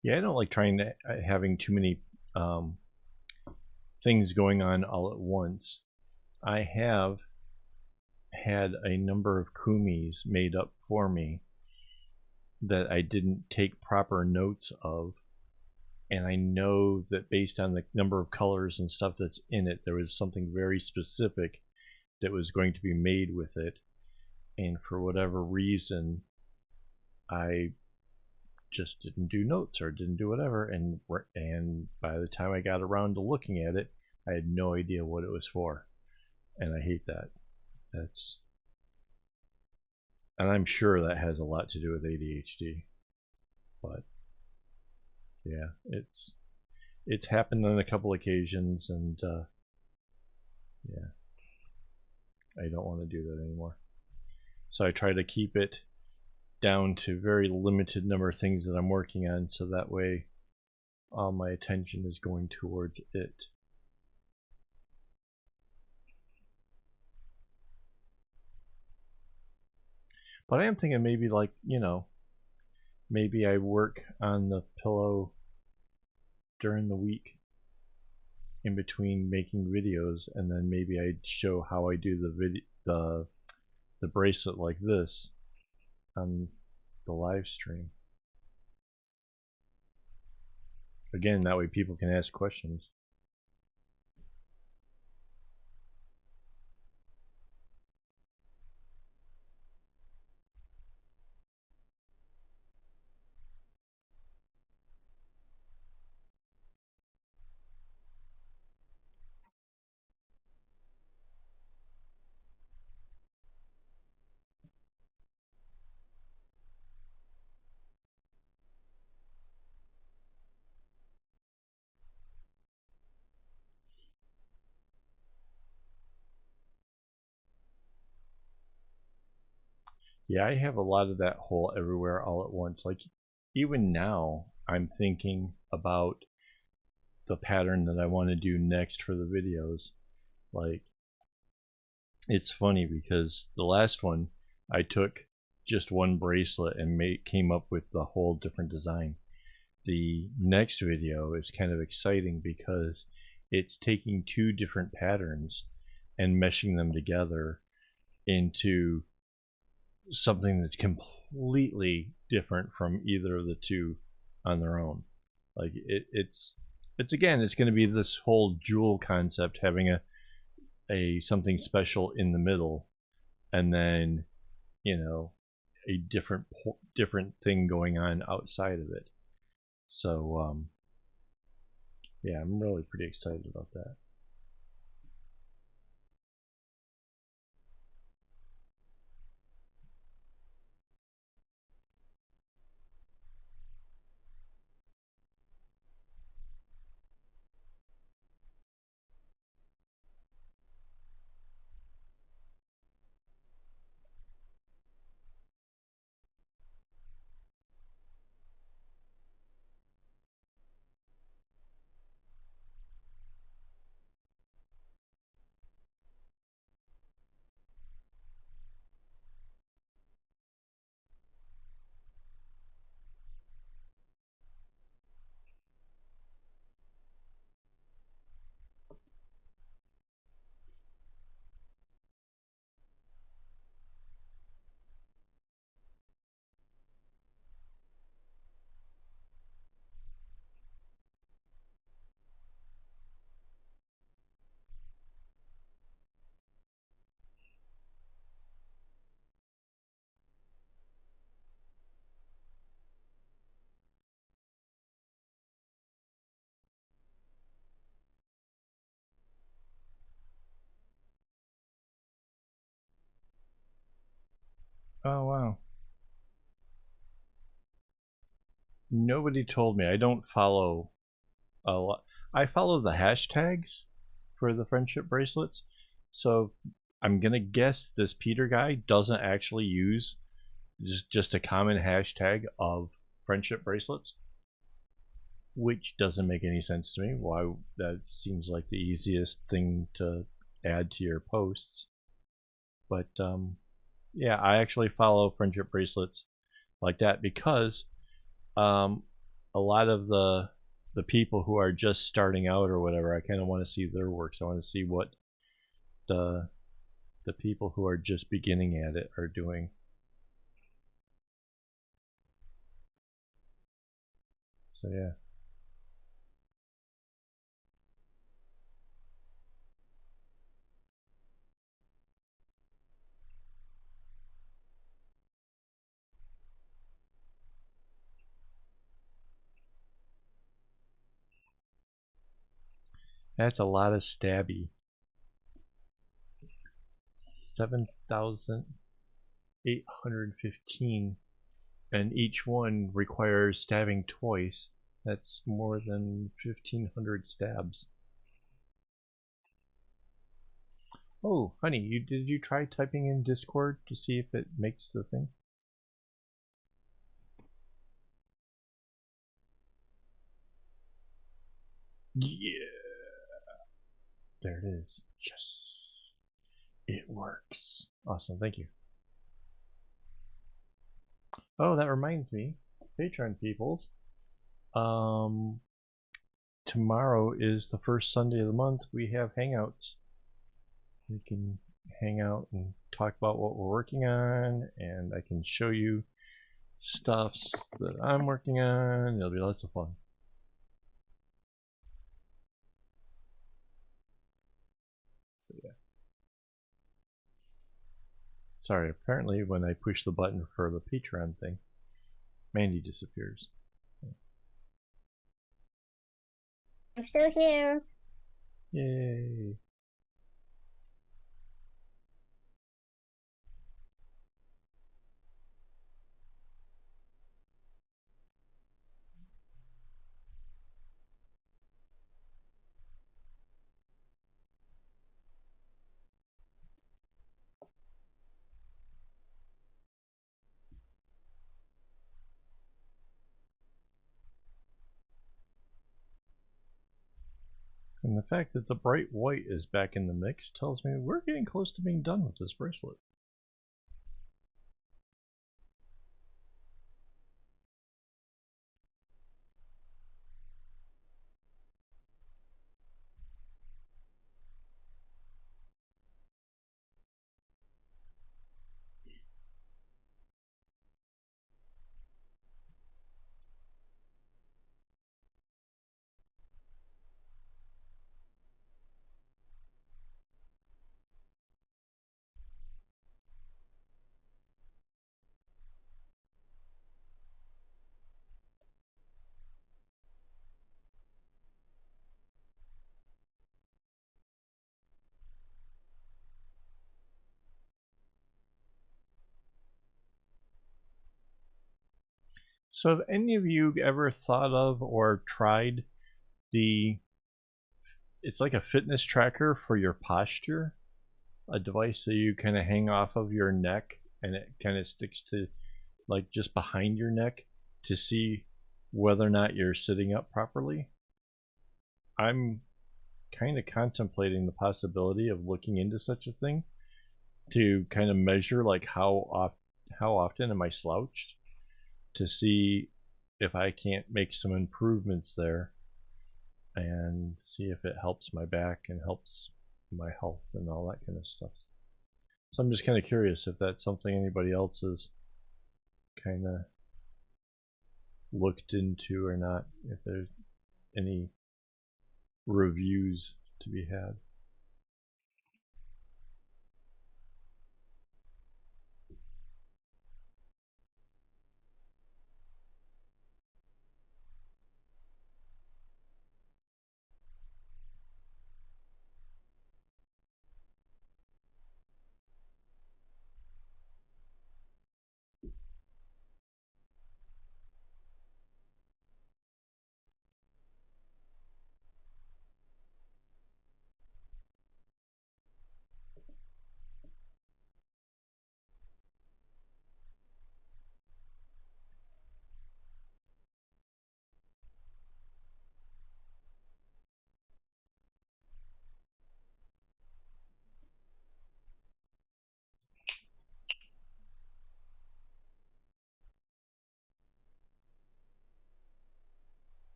Yeah, I don't like trying to having too many things going on all at once. I have had a number of Kumis made up for me that I didn't take proper notes of, and I know that based on the number of colors and stuff that's in it, there was something very specific that was going to be made with it, and for whatever reason I just didn't do notes or didn't do whatever, and by the time I got around to looking at it, I had no idea what it was for, and I hate that. And I'm sure that has a lot to do with ADHD, but yeah, it's happened on a couple occasions, and yeah, I don't want to do that anymore. So I try to keep it down to very limited number of things that I'm working on, so that way all my attention is going towards it. But I am thinking maybe, like, you know, maybe I work on the pillow during the week in between making videos, and then maybe I show how I do the bracelet like this on the live stream. Again, that way people can ask questions. Yeah, I have a lot of that whole everywhere all at once. Like, even now, I'm thinking about the pattern that I want to do next for the videos. Like, it's funny because the last one, I took just one bracelet and came up with the whole different design. The next video is kind of exciting because it's taking two different patterns and meshing them together into something that's completely different from either of the two on their own. Like it's again, it's going to be this whole jewel concept, having a something special in the middle, and then, you know, a different thing going on outside of it. So yeah, I'm really pretty excited about that. Oh wow. Nobody told me. I don't follow a lot. I follow the hashtags for the friendship bracelets. So I'm gonna guess this Peter guy doesn't actually use just a common hashtag of friendship bracelets, which doesn't make any sense to me. Why? That seems like the easiest thing to add to your posts. But yeah, I actually follow friendship bracelets like that because um, a lot of the people who are just starting out or whatever, I kind of want to see their works. I want to see what the the people who are just beginning at it are doing. So yeah, that's a lot of stabby. 7,815, and each one requires stabbing twice. That's more than 1,500 stabs. Oh, honey, did you try typing in Discord to see if it makes the thing? Yeah, there it is. Yes, it works. Awesome, thank you. Oh, that reminds me, Patreon peoples. Um, Tomorrow is the first Sunday of the month. We have hangouts. We can hang out and talk about what we're working on, and I can show you stuffs that I'm working on. It'll be lots of fun. So yeah. Sorry, apparently when I push the button for the Patreon thing, Mandy disappears. I'm still here. Yay. And the fact that the bright white is back in the mix tells me we're getting close to being done with this bracelet. So have any of you ever thought of or tried the it's like a fitness tracker for your posture, a device that you kind of hang off of your neck and it kind of sticks to like just behind your neck to see whether or not you're sitting up properly. I'm kind of contemplating the possibility of looking into such a thing to kind of measure like how often am I slouched to see if I can't make some improvements there and see if it helps my back and helps my health and all that kind of stuff. So I'm just kind of curious if that's something anybody else has kind of looked into or not, if there's any reviews to be had.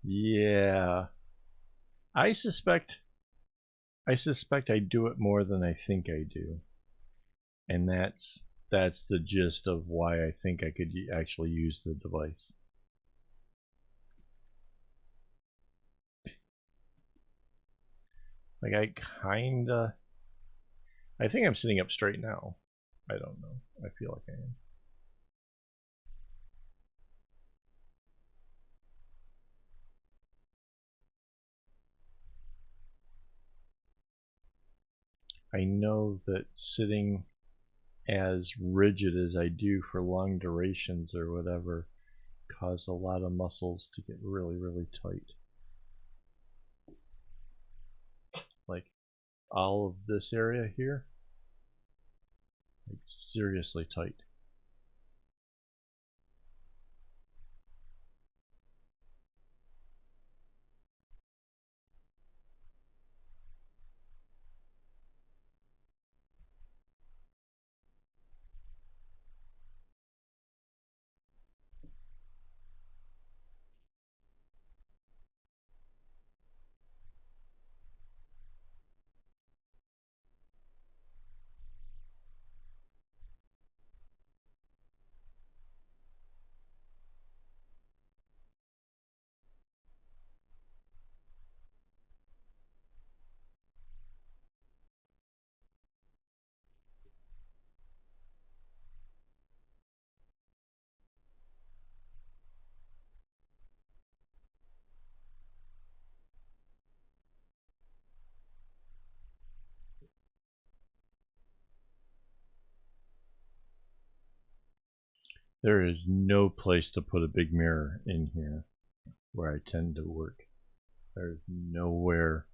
Yeah. I suspect I do it more than I think I do. And that's the gist of why I think I could actually use the device. Like I think I'm sitting up straight now. I don't know. I feel like I am. I know that sitting as rigid as I do for long durations or whatever cause a lot of muscles to get really, really tight. Like all of this area here, like seriously tight. There is no place to put a big mirror in here where I tend to work. There's nowhere,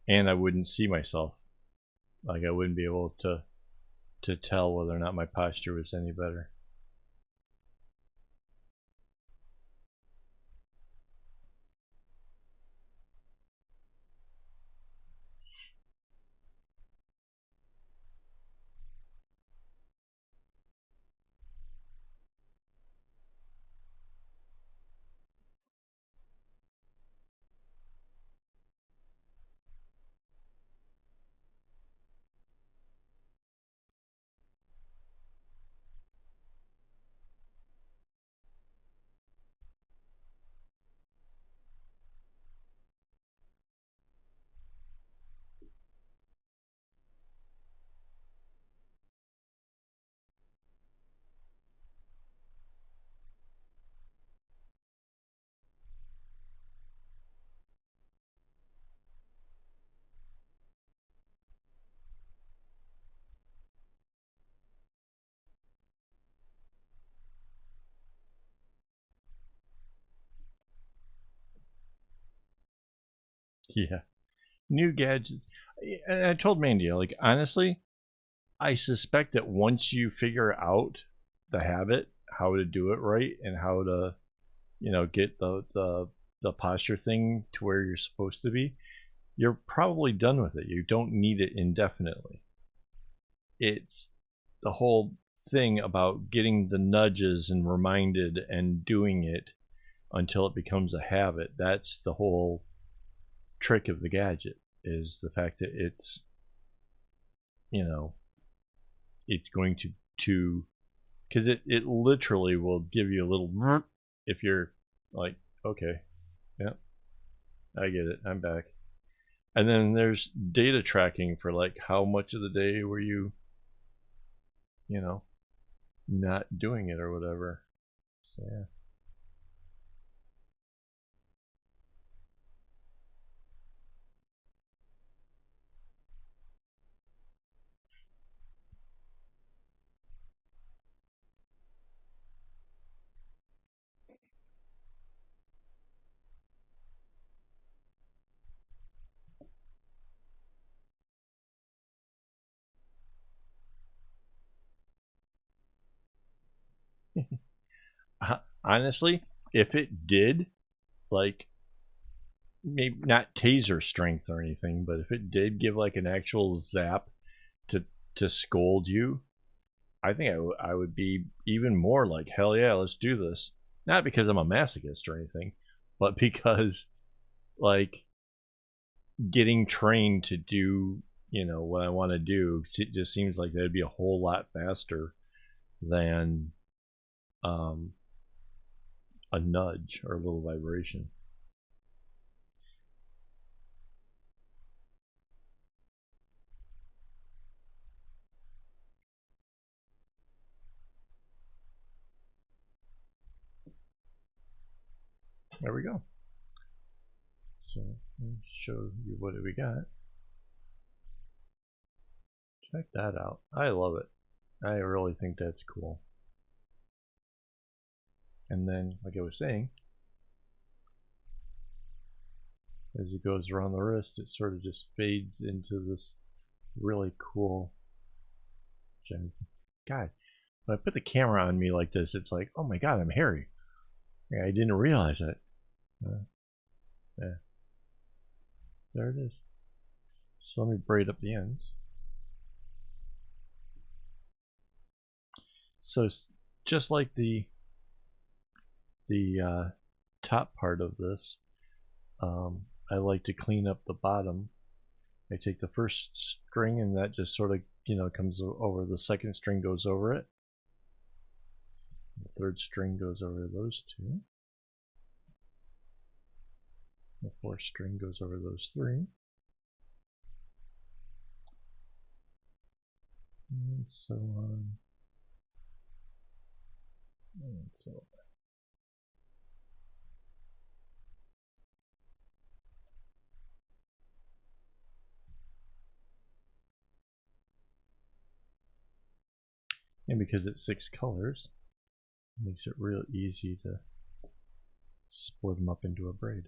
and I wouldn't see myself. Like I wouldn't be able to tell whether or not my posture was any better. Yeah, new gadgets. And I told Mandy, like honestly, I suspect that once you figure out the habit, how to do it right, and how to, get the posture thing to where you're supposed to be, you're probably done with it. You don't need it indefinitely. It's the whole thing about getting the nudges and reminded and doing it until it becomes a habit. That's the whole trick of the gadget, is the fact that you know it's going to because it literally will give you a little if you're like, okay, yeah, I get it, I'm back. And then there's data tracking for like how much of the day were you know not doing it or whatever. So yeah. Honestly, if it did, like, maybe not taser strength or anything, but if it did give like an actual zap to scold you, I think I would be even more like, hell yeah, let's do this. Not because I'm a masochist or anything, but because like getting trained to do, you know, what I want to do, it just seems like that'd be a whole lot faster than a nudge or a little vibration. There we go. So let me show you what we got. Check that out. I love it. I really think that's cool. And then, like I was saying, as it goes around the wrist, it sort of just fades into this really cool gem. God, when I put the camera on me like this, it's like, oh my god, I'm hairy. Yeah, I didn't realize it. Yeah. There it is. So let me braid up the ends. So just like the top part of this, I like to clean up the bottom. I take the first string and that just sort of, you know, comes over. The second string goes over it. The third string goes over those two. The fourth string goes over those three. And so on. And so on. And because it's 6 colors, it makes it real easy to split them up into a braid.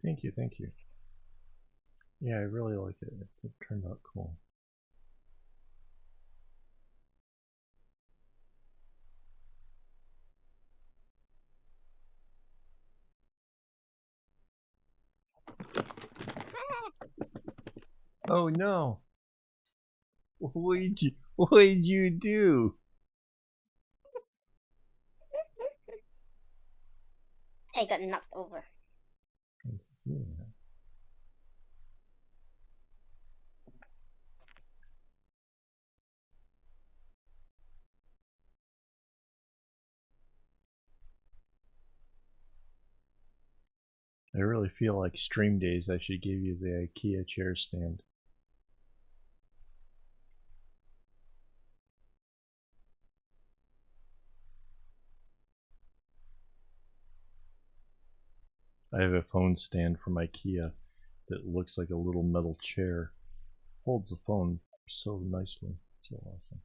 Thank you, thank you. Yeah, I really like it. It turned out cool. Oh no! What'd you do? I got knocked over. I see that. I really feel like stream days I should give you the Ikea chair stand. I have a phone stand from Ikea that looks like a little metal chair. Holds the phone so nicely. So awesome.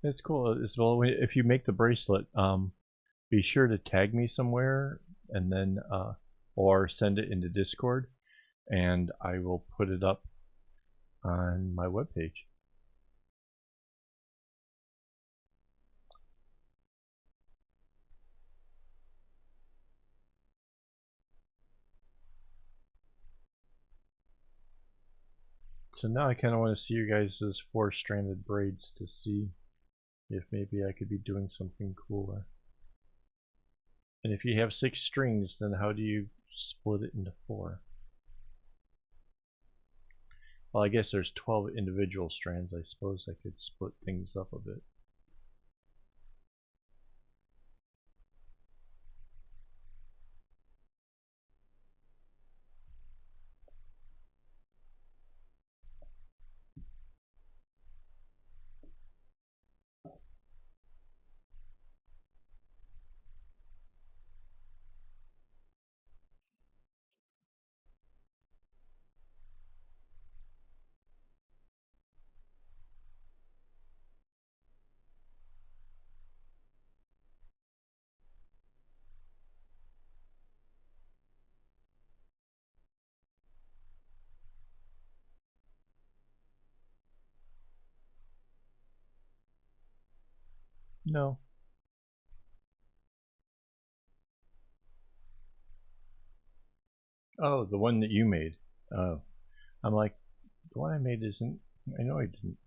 It's cool as well. If you make the bracelet, be sure to tag me somewhere and then or send it into Discord, and I will put it up on my webpage. So now I kind of want to see you guys' 4-stranded braids to see if maybe I could be doing something cooler. And if you have 6 strings, then how do you split it into 4? Well, I guess there's 12 individual strands. I suppose I could split things up a bit. No. Oh, the one that you made. Oh. I'm like, the one I made isn't. I know I didn't.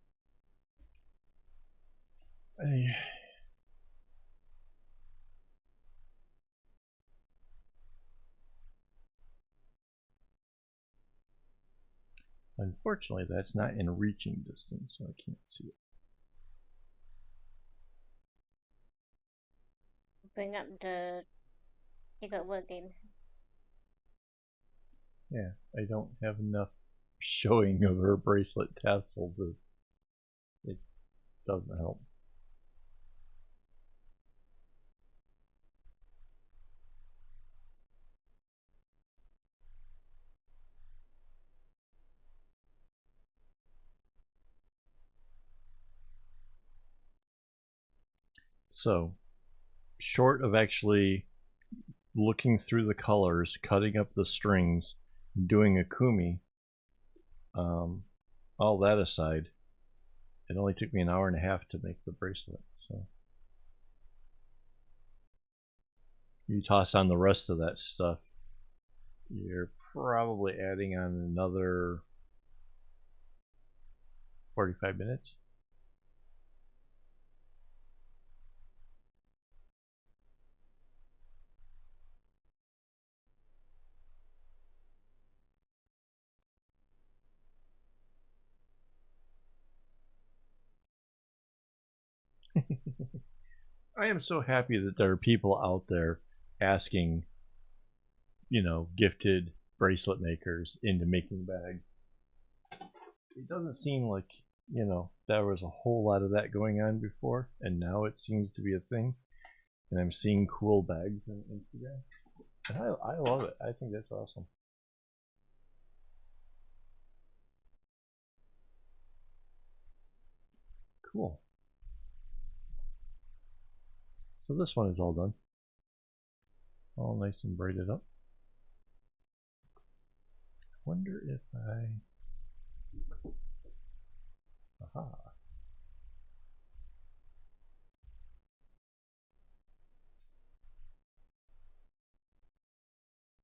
Unfortunately, that's not in reaching distance, so I can't see it. Bring up the AWOL game. Yeah, I don't have enough showing of her bracelet tassel to. It doesn't help. So, short of actually looking through the colors, cutting up the strings, doing a Kumi, all that aside, it only took me an hour and a half to make the bracelet. So you toss on the rest of that stuff, you're probably adding on another 45 minutes. I am so happy that there are people out there asking, gifted bracelet makers into making bags. It doesn't seem like, there was a whole lot of that going on before, and now it seems to be a thing. And I'm seeing cool bags on Instagram. And I love it. I think that's awesome. Cool. So this one is all done. All nice and braided up. I wonder if aha.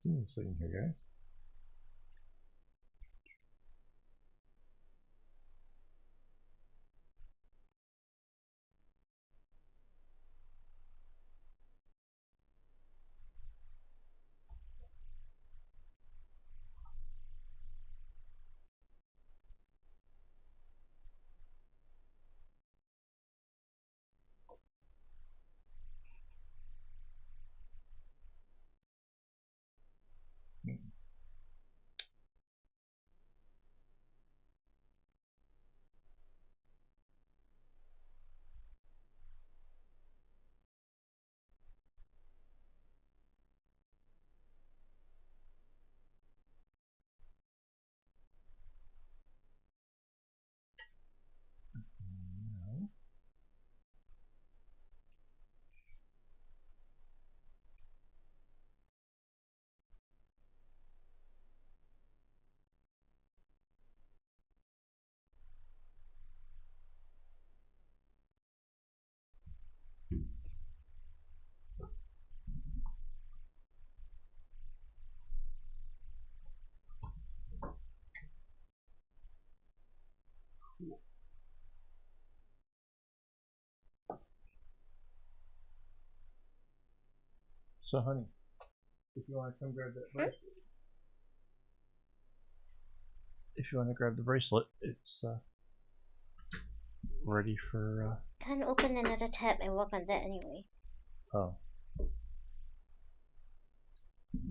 Give me a second here, guys. Cool. So, honey, if you want to come grab that bracelet, it's ready for. Can't open another tab and work on that anyway. Oh.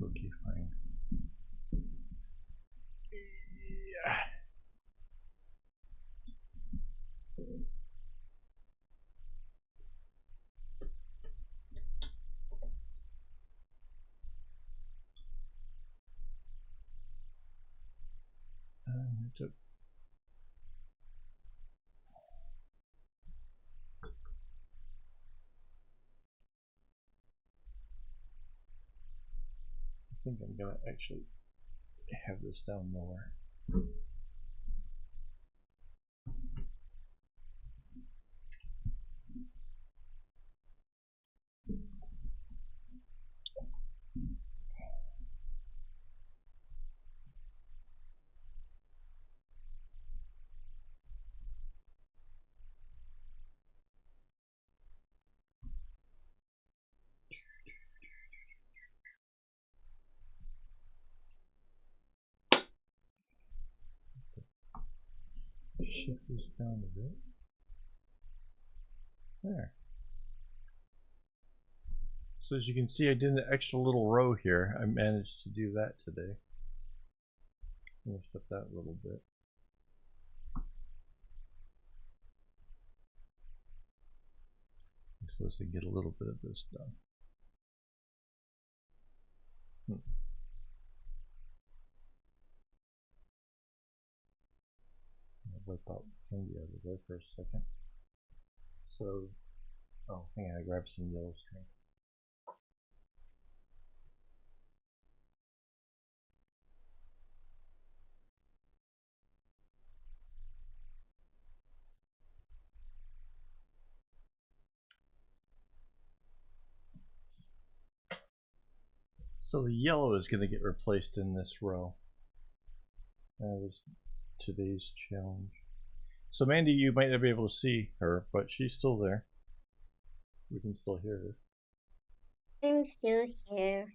Okay, fine. Yeah. I took. I think I'm gonna actually have this down lower. shift this down a bit. There. So as you can see, I did an extra little row here. I managed to do that today. Lift up that a little bit. I'm supposed to get a little bit of this done. I'll wipe out candy out of there for a second. So, oh, hang on, I grabbed some yellow string. So the yellow is going to get replaced in this row. That was today's challenge. So Mandy, you might not be able to see her, but she's still there. We can still hear her. I'm still here.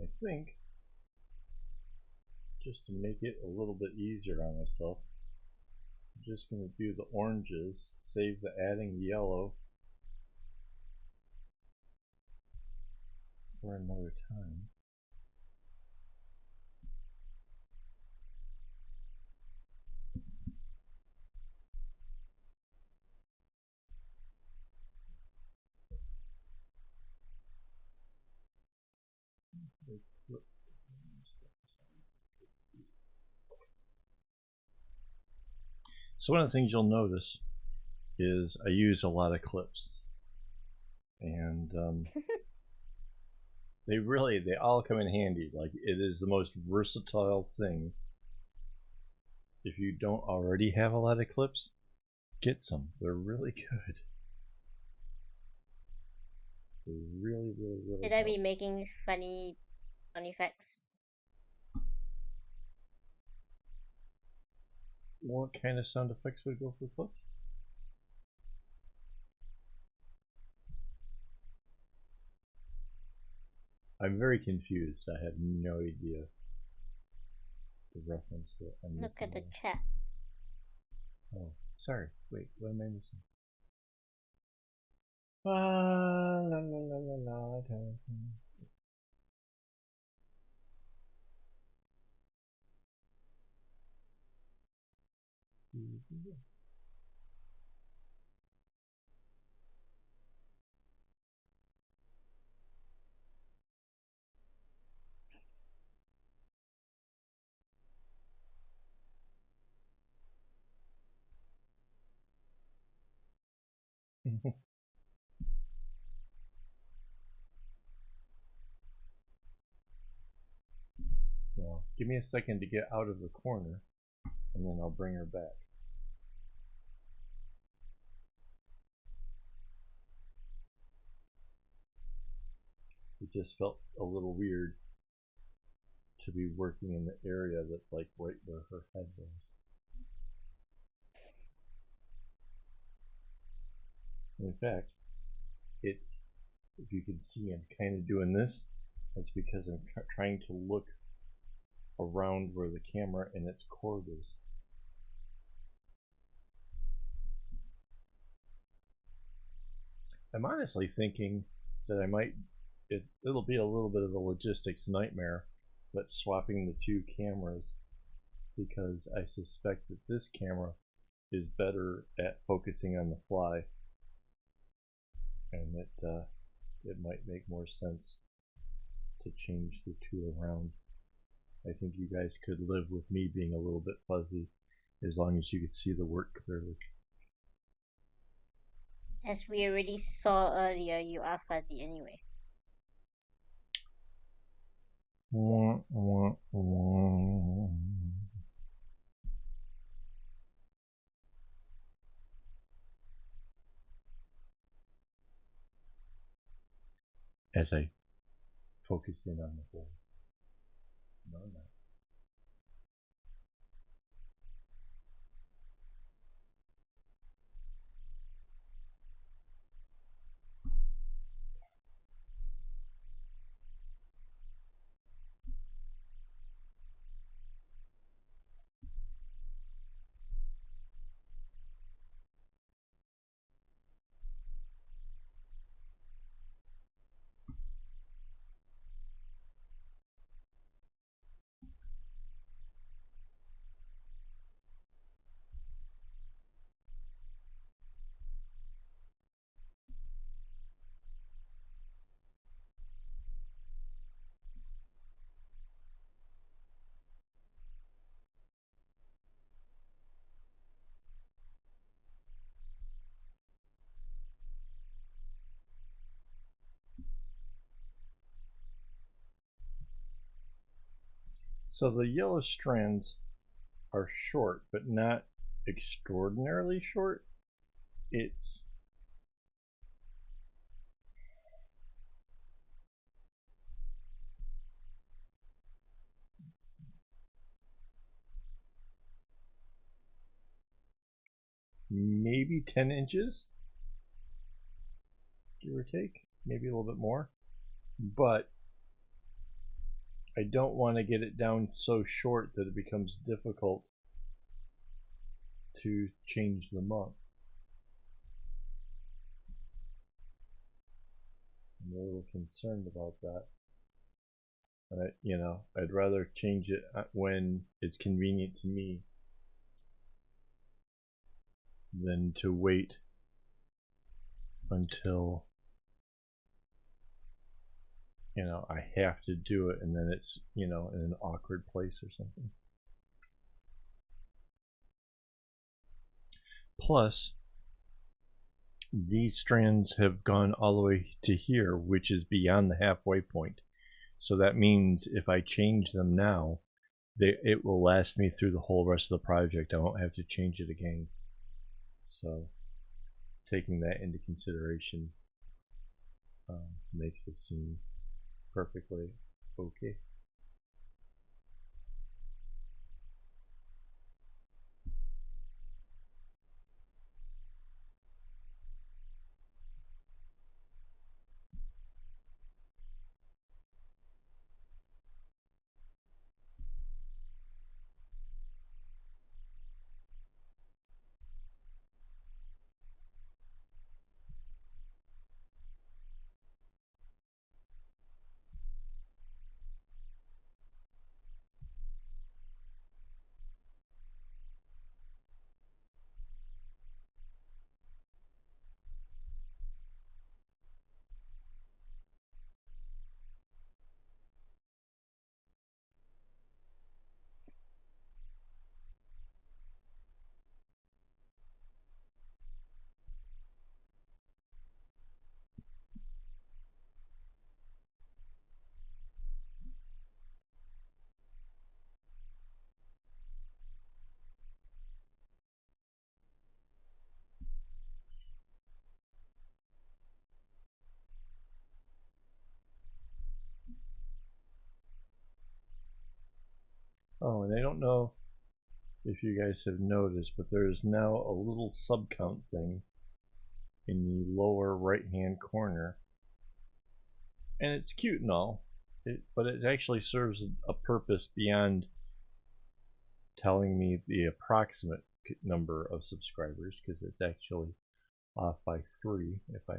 I think, just to make it a little bit easier on myself, I'm just going to do the oranges, save the adding yellow for another time. So one of the things you'll notice is I use a lot of clips, and they all come in handy. Like, it is the most versatile thing. If you don't already have a lot of clips, get some. They're really good. They're really Should I be making funny sound effects? What kind of sound effects would go for clips? I'm very confused. I have no idea the reference to it. Look at the chat. Oh, sorry. Wait, what am I missing? La la la la la. Well, give me a second to get out of the corner, and then I'll bring her back. It just felt a little weird to be working in the area that's like right where her head was. In fact, it's, if you can see, I'm kind of doing this. That's because I'm trying to look around where the camera and its cord is. I'm honestly thinking that I might, it'll be a little bit of a logistics nightmare, but swapping the two cameras, because I suspect that this camera is better at focusing on the fly, and that it might make more sense to change the two around. I think you guys could live with me being a little bit fuzzy as long as you could see the work clearly. As we already saw earlier, you are fuzzy anyway. Wah, wah, wah. As I focus in on the hole. No, no. So the yellow strands are short, but not extraordinarily short. It's maybe 10 inches, give or take, maybe a little bit more. But I don't want to get it down so short that it becomes difficult to change them up. I'm a little concerned about that. I'd rather change it when it's convenient to me than to wait until I have to do it and then it's in an awkward place or something. Plus, these strands have gone all the way to here, which is beyond the halfway point. So that means if I change them now, it will last me through the whole rest of the project. I won't have to change it again. So taking that into consideration makes this seem perfectly okay. Oh, and I don't know if you guys have noticed, but there is now a little sub count thing in the lower right hand corner, and it's cute and all, but it actually serves a purpose beyond telling me the approximate number of subscribers, because it's actually off by 3 if I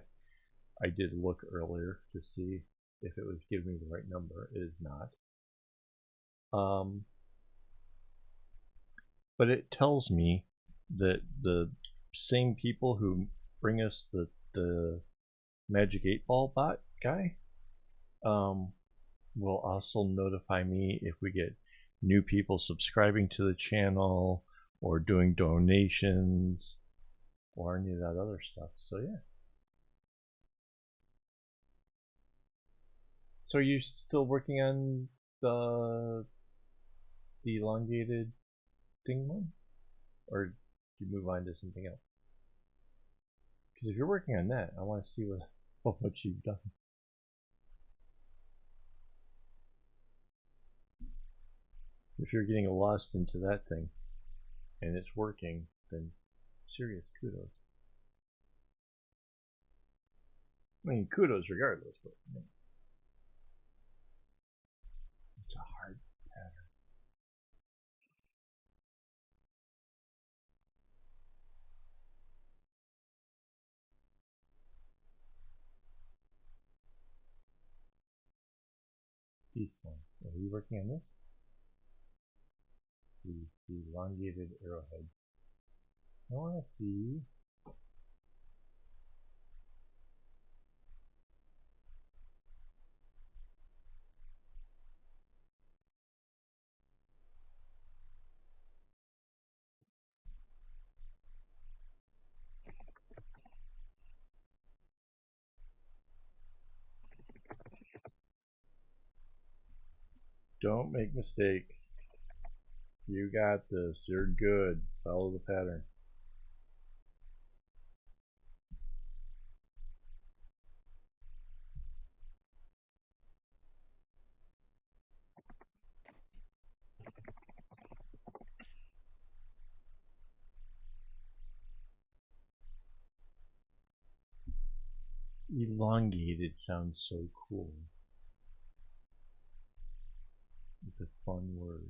I did look earlier to see if it was giving me the right number. It is not. But it tells me that the same people who bring us the Magic 8 Ball bot guy will also notify me if we get new people subscribing to the channel or doing donations or any of that other stuff. So yeah. So are you still working on the elongated thing one? Or do you move on to something else? Because if you're working on that, I want to see what much you've done. If you're getting lost into that thing and it's working, then serious kudos. I mean, kudos regardless, but you know, it's a hard pattern. This one. Are you working on this? The elongated arrowhead. I want to see. Don't make mistakes. You got this. You're good. Follow the pattern. Elongated sounds so cool. It's a fun word.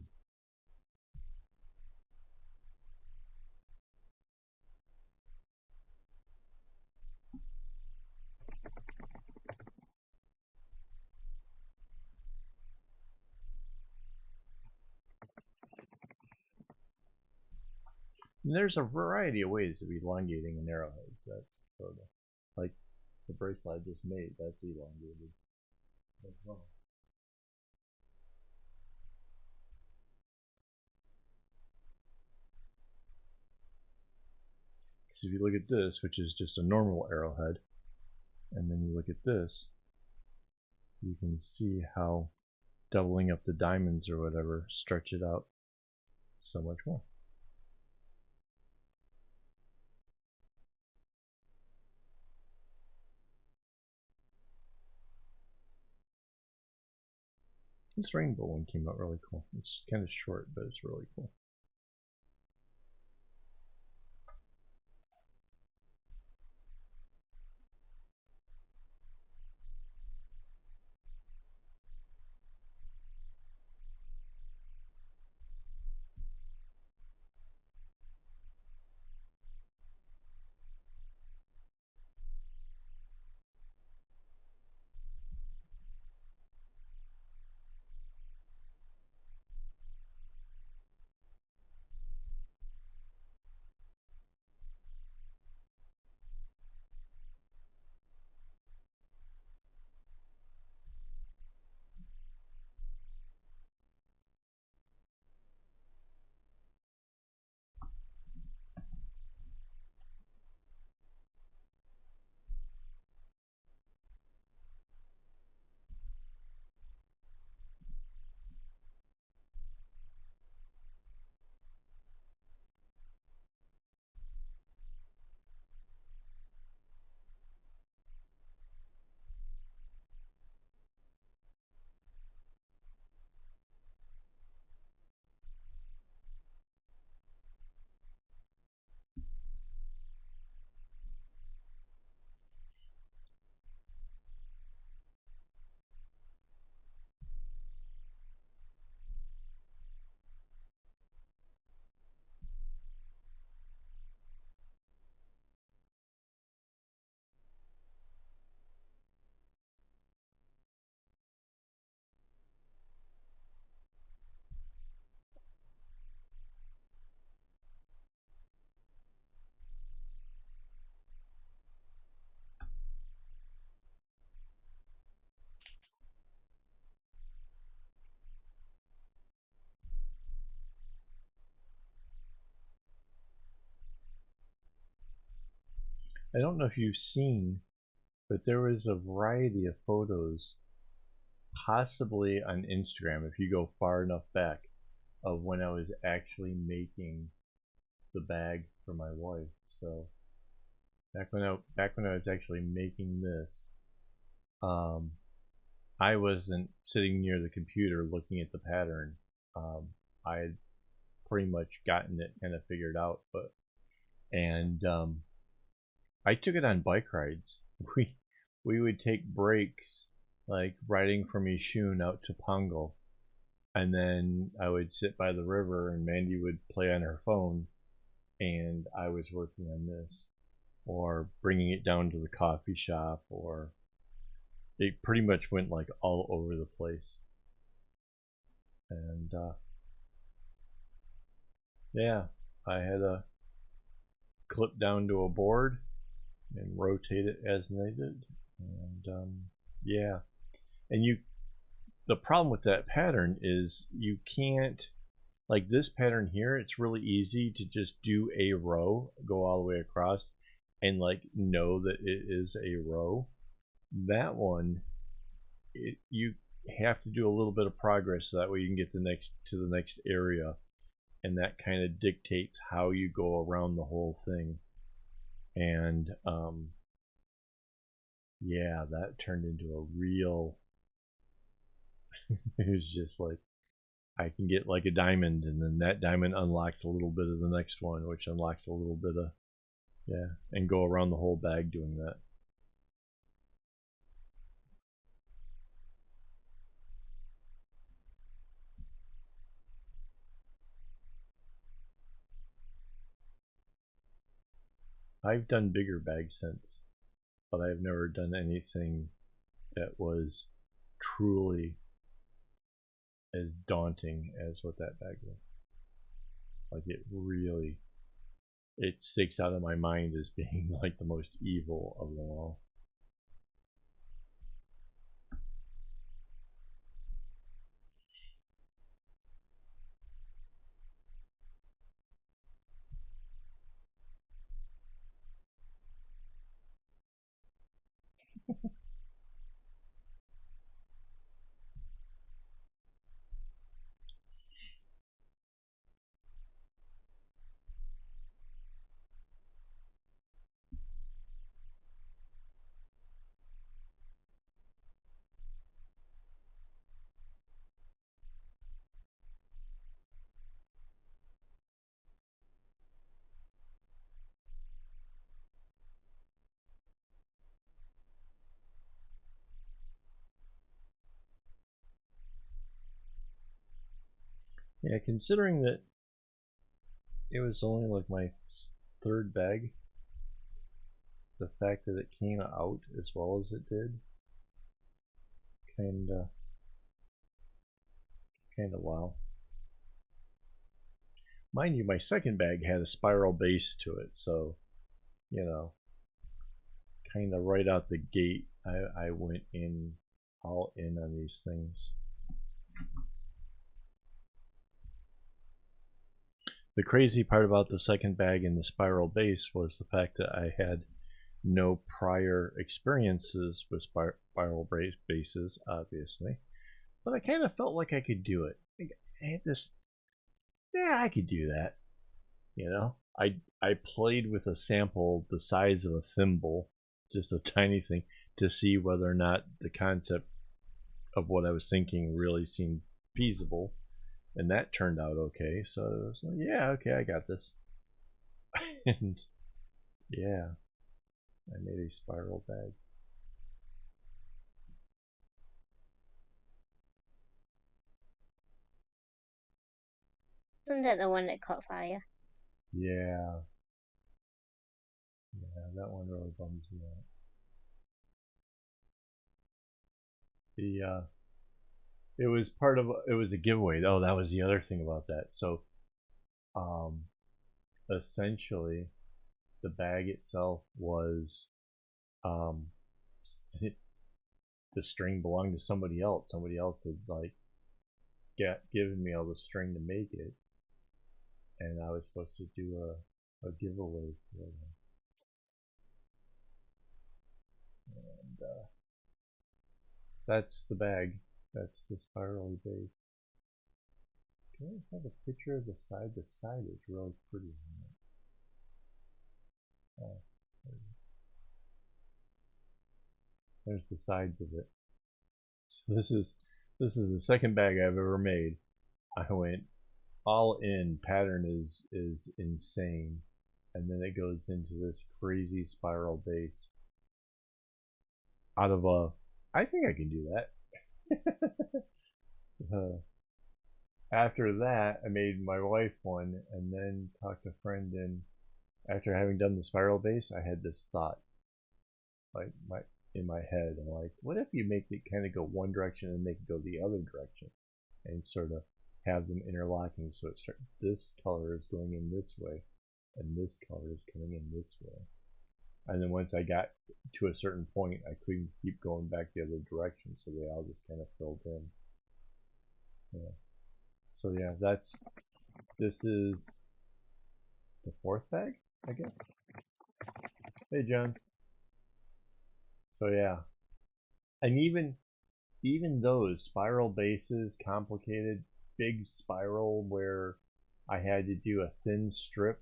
And there's a variety of ways of elongating an arrowhead. That's sort of like the bracelet I just made. That's elongated as well. Because if you look at this, which is just a normal arrowhead, and then you look at this, you can see how doubling up the diamonds or whatever stretch it out so much more. This rainbow one came out really cool. It's kind of short, but it's really cool. I don't know if you've seen, but there was a variety of photos, possibly on Instagram, if you go far enough back, of when I was actually making the bag for my wife. So back when I was actually making this, I wasn't sitting near the computer looking at the pattern. I had pretty much gotten it kind of figured out, but and I took it on bike rides. We would take breaks, like riding from Yishun out to Pongo, and then I would sit by the river, and Mandy would play on her phone, and I was working on this, or bringing it down to the coffee shop, or it pretty much went like all over the place. And yeah, I had a clip down to a board and rotate it as needed. And yeah, and the problem with that pattern is you can't, like this pattern here, it's really easy to just do a row, go all the way across, and like know that it is a row. That one, you have to do a little bit of progress so that way you can get to the next area, and that kind of dictates how you go around the whole thing. And yeah, that turned into a real it was just like I can get like a diamond, and then that diamond unlocks a little bit of the next one, which unlocks a little bit of, yeah, and go around the whole bag doing that. I've done bigger bags since, but I've never done anything that was truly as daunting as what that bag was. Like it sticks out of my mind as being like the most evil of them all. Yeah, considering that it was only like my third bag, the fact that it came out as well as it did, kinda wow. Mind you, my second bag had a spiral base to it, so you know, kind of right out the gate, I went in all in on these things. The crazy part about the second bag and the spiral base was the fact that I had no prior experiences with spiral bases, obviously, but I kind of felt like I could do it. I had this, yeah, I could do that. You know, I played with a sample the size of a thimble, just a tiny thing, to see whether or not the concept of what I was thinking really seemed feasible, and that turned out okay. So I was like, yeah, okay, I got this. And yeah, I made a spiral bag. Isn't that the one that caught fire? Yeah, yeah, that one really bums me out. The it was part of, it was a giveaway. Oh, that was the other thing about that. So um essentially the bag itself was um the string belonged to somebody else. Somebody else had like given me all the string to make it, and I was supposed to do a giveaway for them. that's the bag. That's the spiral base. Can I have a picture of the side? The side is really pretty. Oh, there's the sides of it. So this is the second bag I've ever made. I went all in. Pattern is insane, and then it goes into this crazy spiral base. Out of a, I think I can do that. After that, I made my wife one, and then talked a friend in. After having done the spiral base, I had this thought, like in my head. I'm like, what if you make it kind of go one direction and make it go the other direction, and sort of have them interlocking, so it starts. This color is going in this way, and this color is coming in this way. And then once I got to a certain point, I couldn't keep going back the other direction, so they all just kind of filled in. Yeah. So yeah, this is the fourth bag, I guess. Hey, John. So yeah, and even those spiral bases, complicated, big spiral where I had to do a thin strip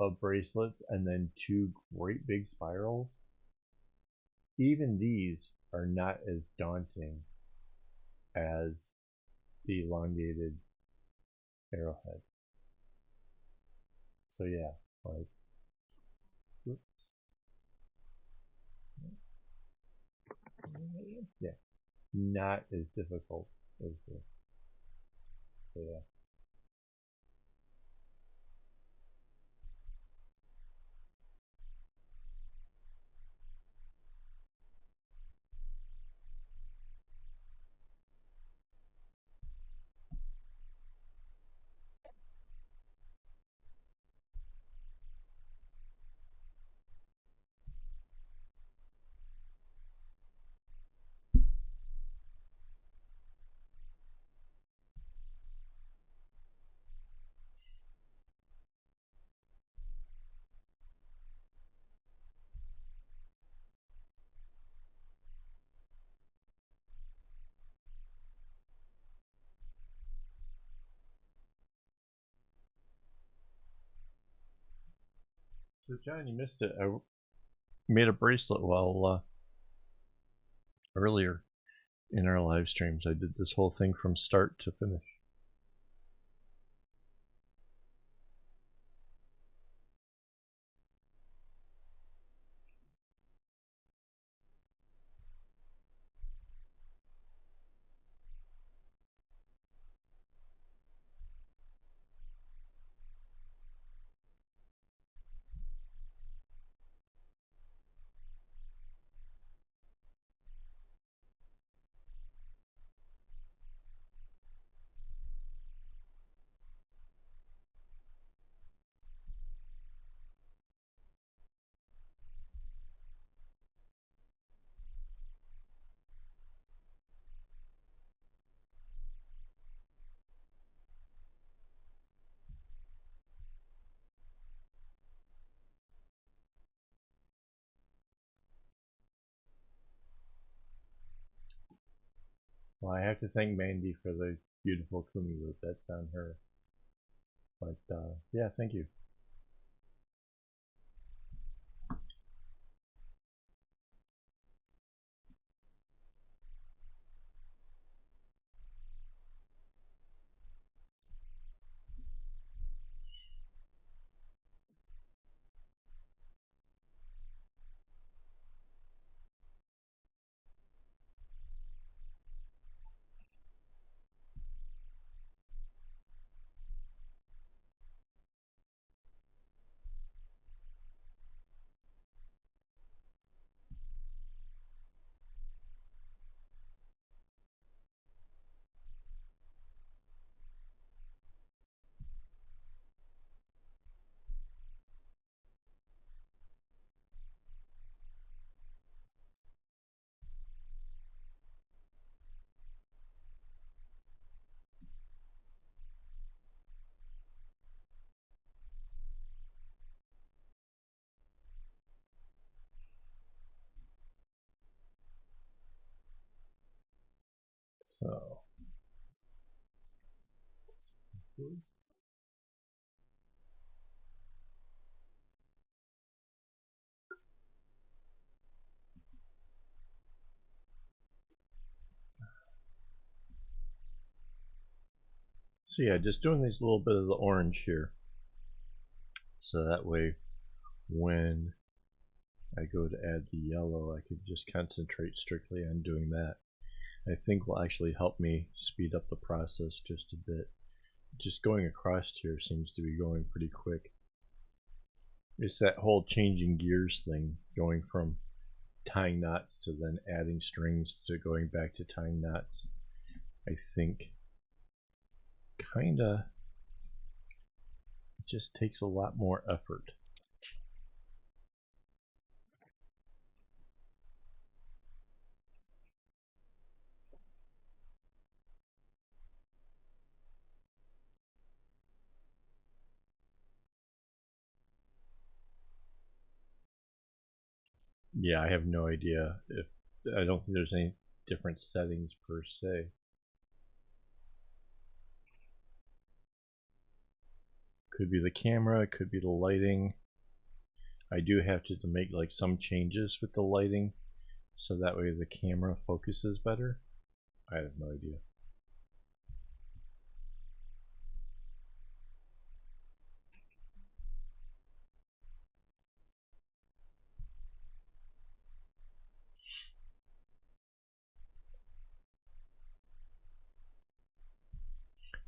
of bracelets and then two great big spirals. Even these are not as daunting as the elongated arrowhead. So yeah, like, whoops. Yeah, not as difficult as this. So yeah. So John, you missed it. I made a bracelet while earlier in our live streams. I did this whole thing from start to finish. Well, I have to thank Mandy for the beautiful Kumi root. That's on her. But yeah, thank you. So yeah, just doing these little bit of the orange here. So that way when I go to add the yellow, I can just concentrate strictly on doing that. I think will actually help me speed up the process just a bit. Just going across here seems to be going pretty quick. It's that whole changing gears thing, going from tying knots to then adding strings to going back to tying knots. I think kinda it just takes a lot more effort. Yeah, I have no idea if I don't think there's any different settings per se. Could be the camera, could be the lighting. I do have to make like some changes with the lighting so that way the camera focuses better. I have no idea.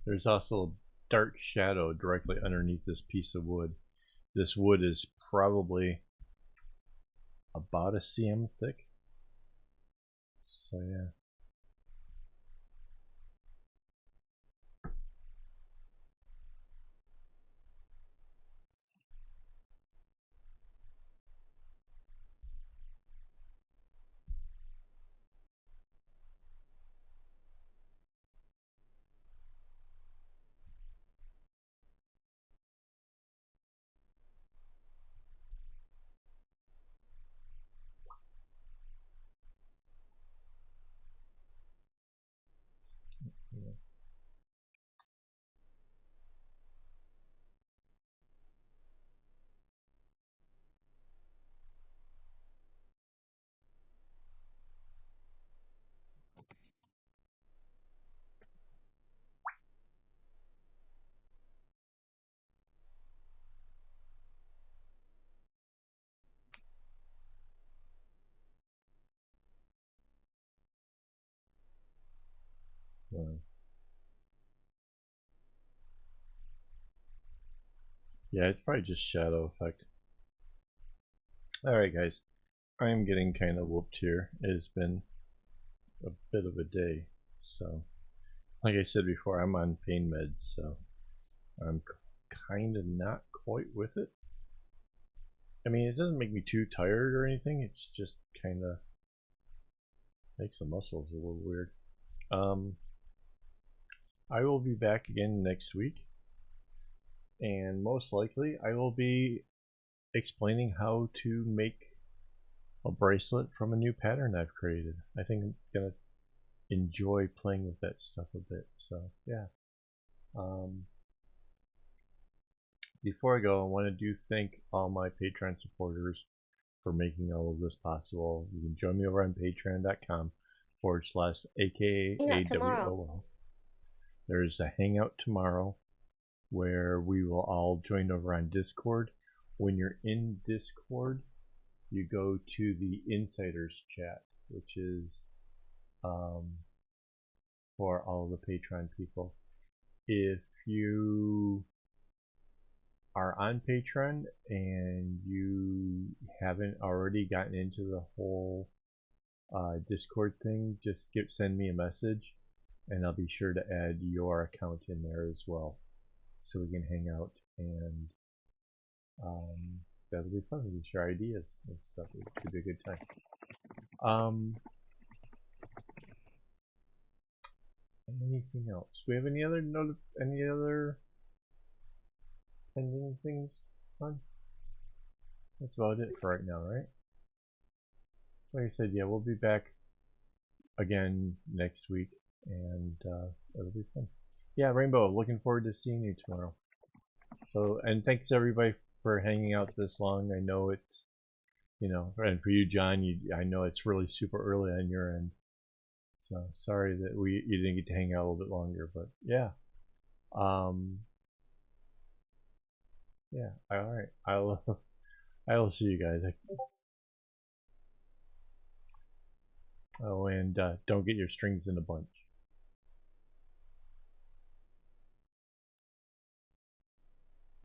There's also a dark shadow directly underneath this piece of wood. This wood is probably about a cm thick. So yeah. Yeah, it's probably just shadow effect. Alright guys, I am getting kind of whooped here. It has been a bit of a day. So, like I said before, I'm on pain meds, so I'm kind of not quite with it. I mean, it doesn't make me too tired or anything. It's just kind of makes the muscles a little weird. I will be back again next week, and most likely I will be explaining how to make a bracelet from a new pattern I've created. I think I'm gonna enjoy playing with that stuff a bit. So yeah. Before I go, I want to thank all my Patreon supporters for making all of this possible. You can join me over on patreon.com/AKAWOL. There's a hangout tomorrow where we will all join over on Discord. When you're in Discord, you go to the Insiders chat, which is for all the Patreon people. If you are on Patreon and you haven't already gotten into the whole Discord thing, just send me a message and I'll be sure to add your account in there as well so we can hang out, and that'll be fun. We can share ideas and stuff. It should be a good time. Anything else? Do we have any other pending things on? That's about it for right now, right? Like I said, yeah, we'll be back again next week. and it'll be fun. Yeah, Rainbow, looking forward to seeing you tomorrow. So, and thanks everybody for hanging out this long. I know it's, you know, and for you, John, I know it's really super early on your end. So sorry that you didn't get to hang out a little bit longer, but yeah. Yeah, all right. I will see you guys. Oh, and don't get your strings in a bunch.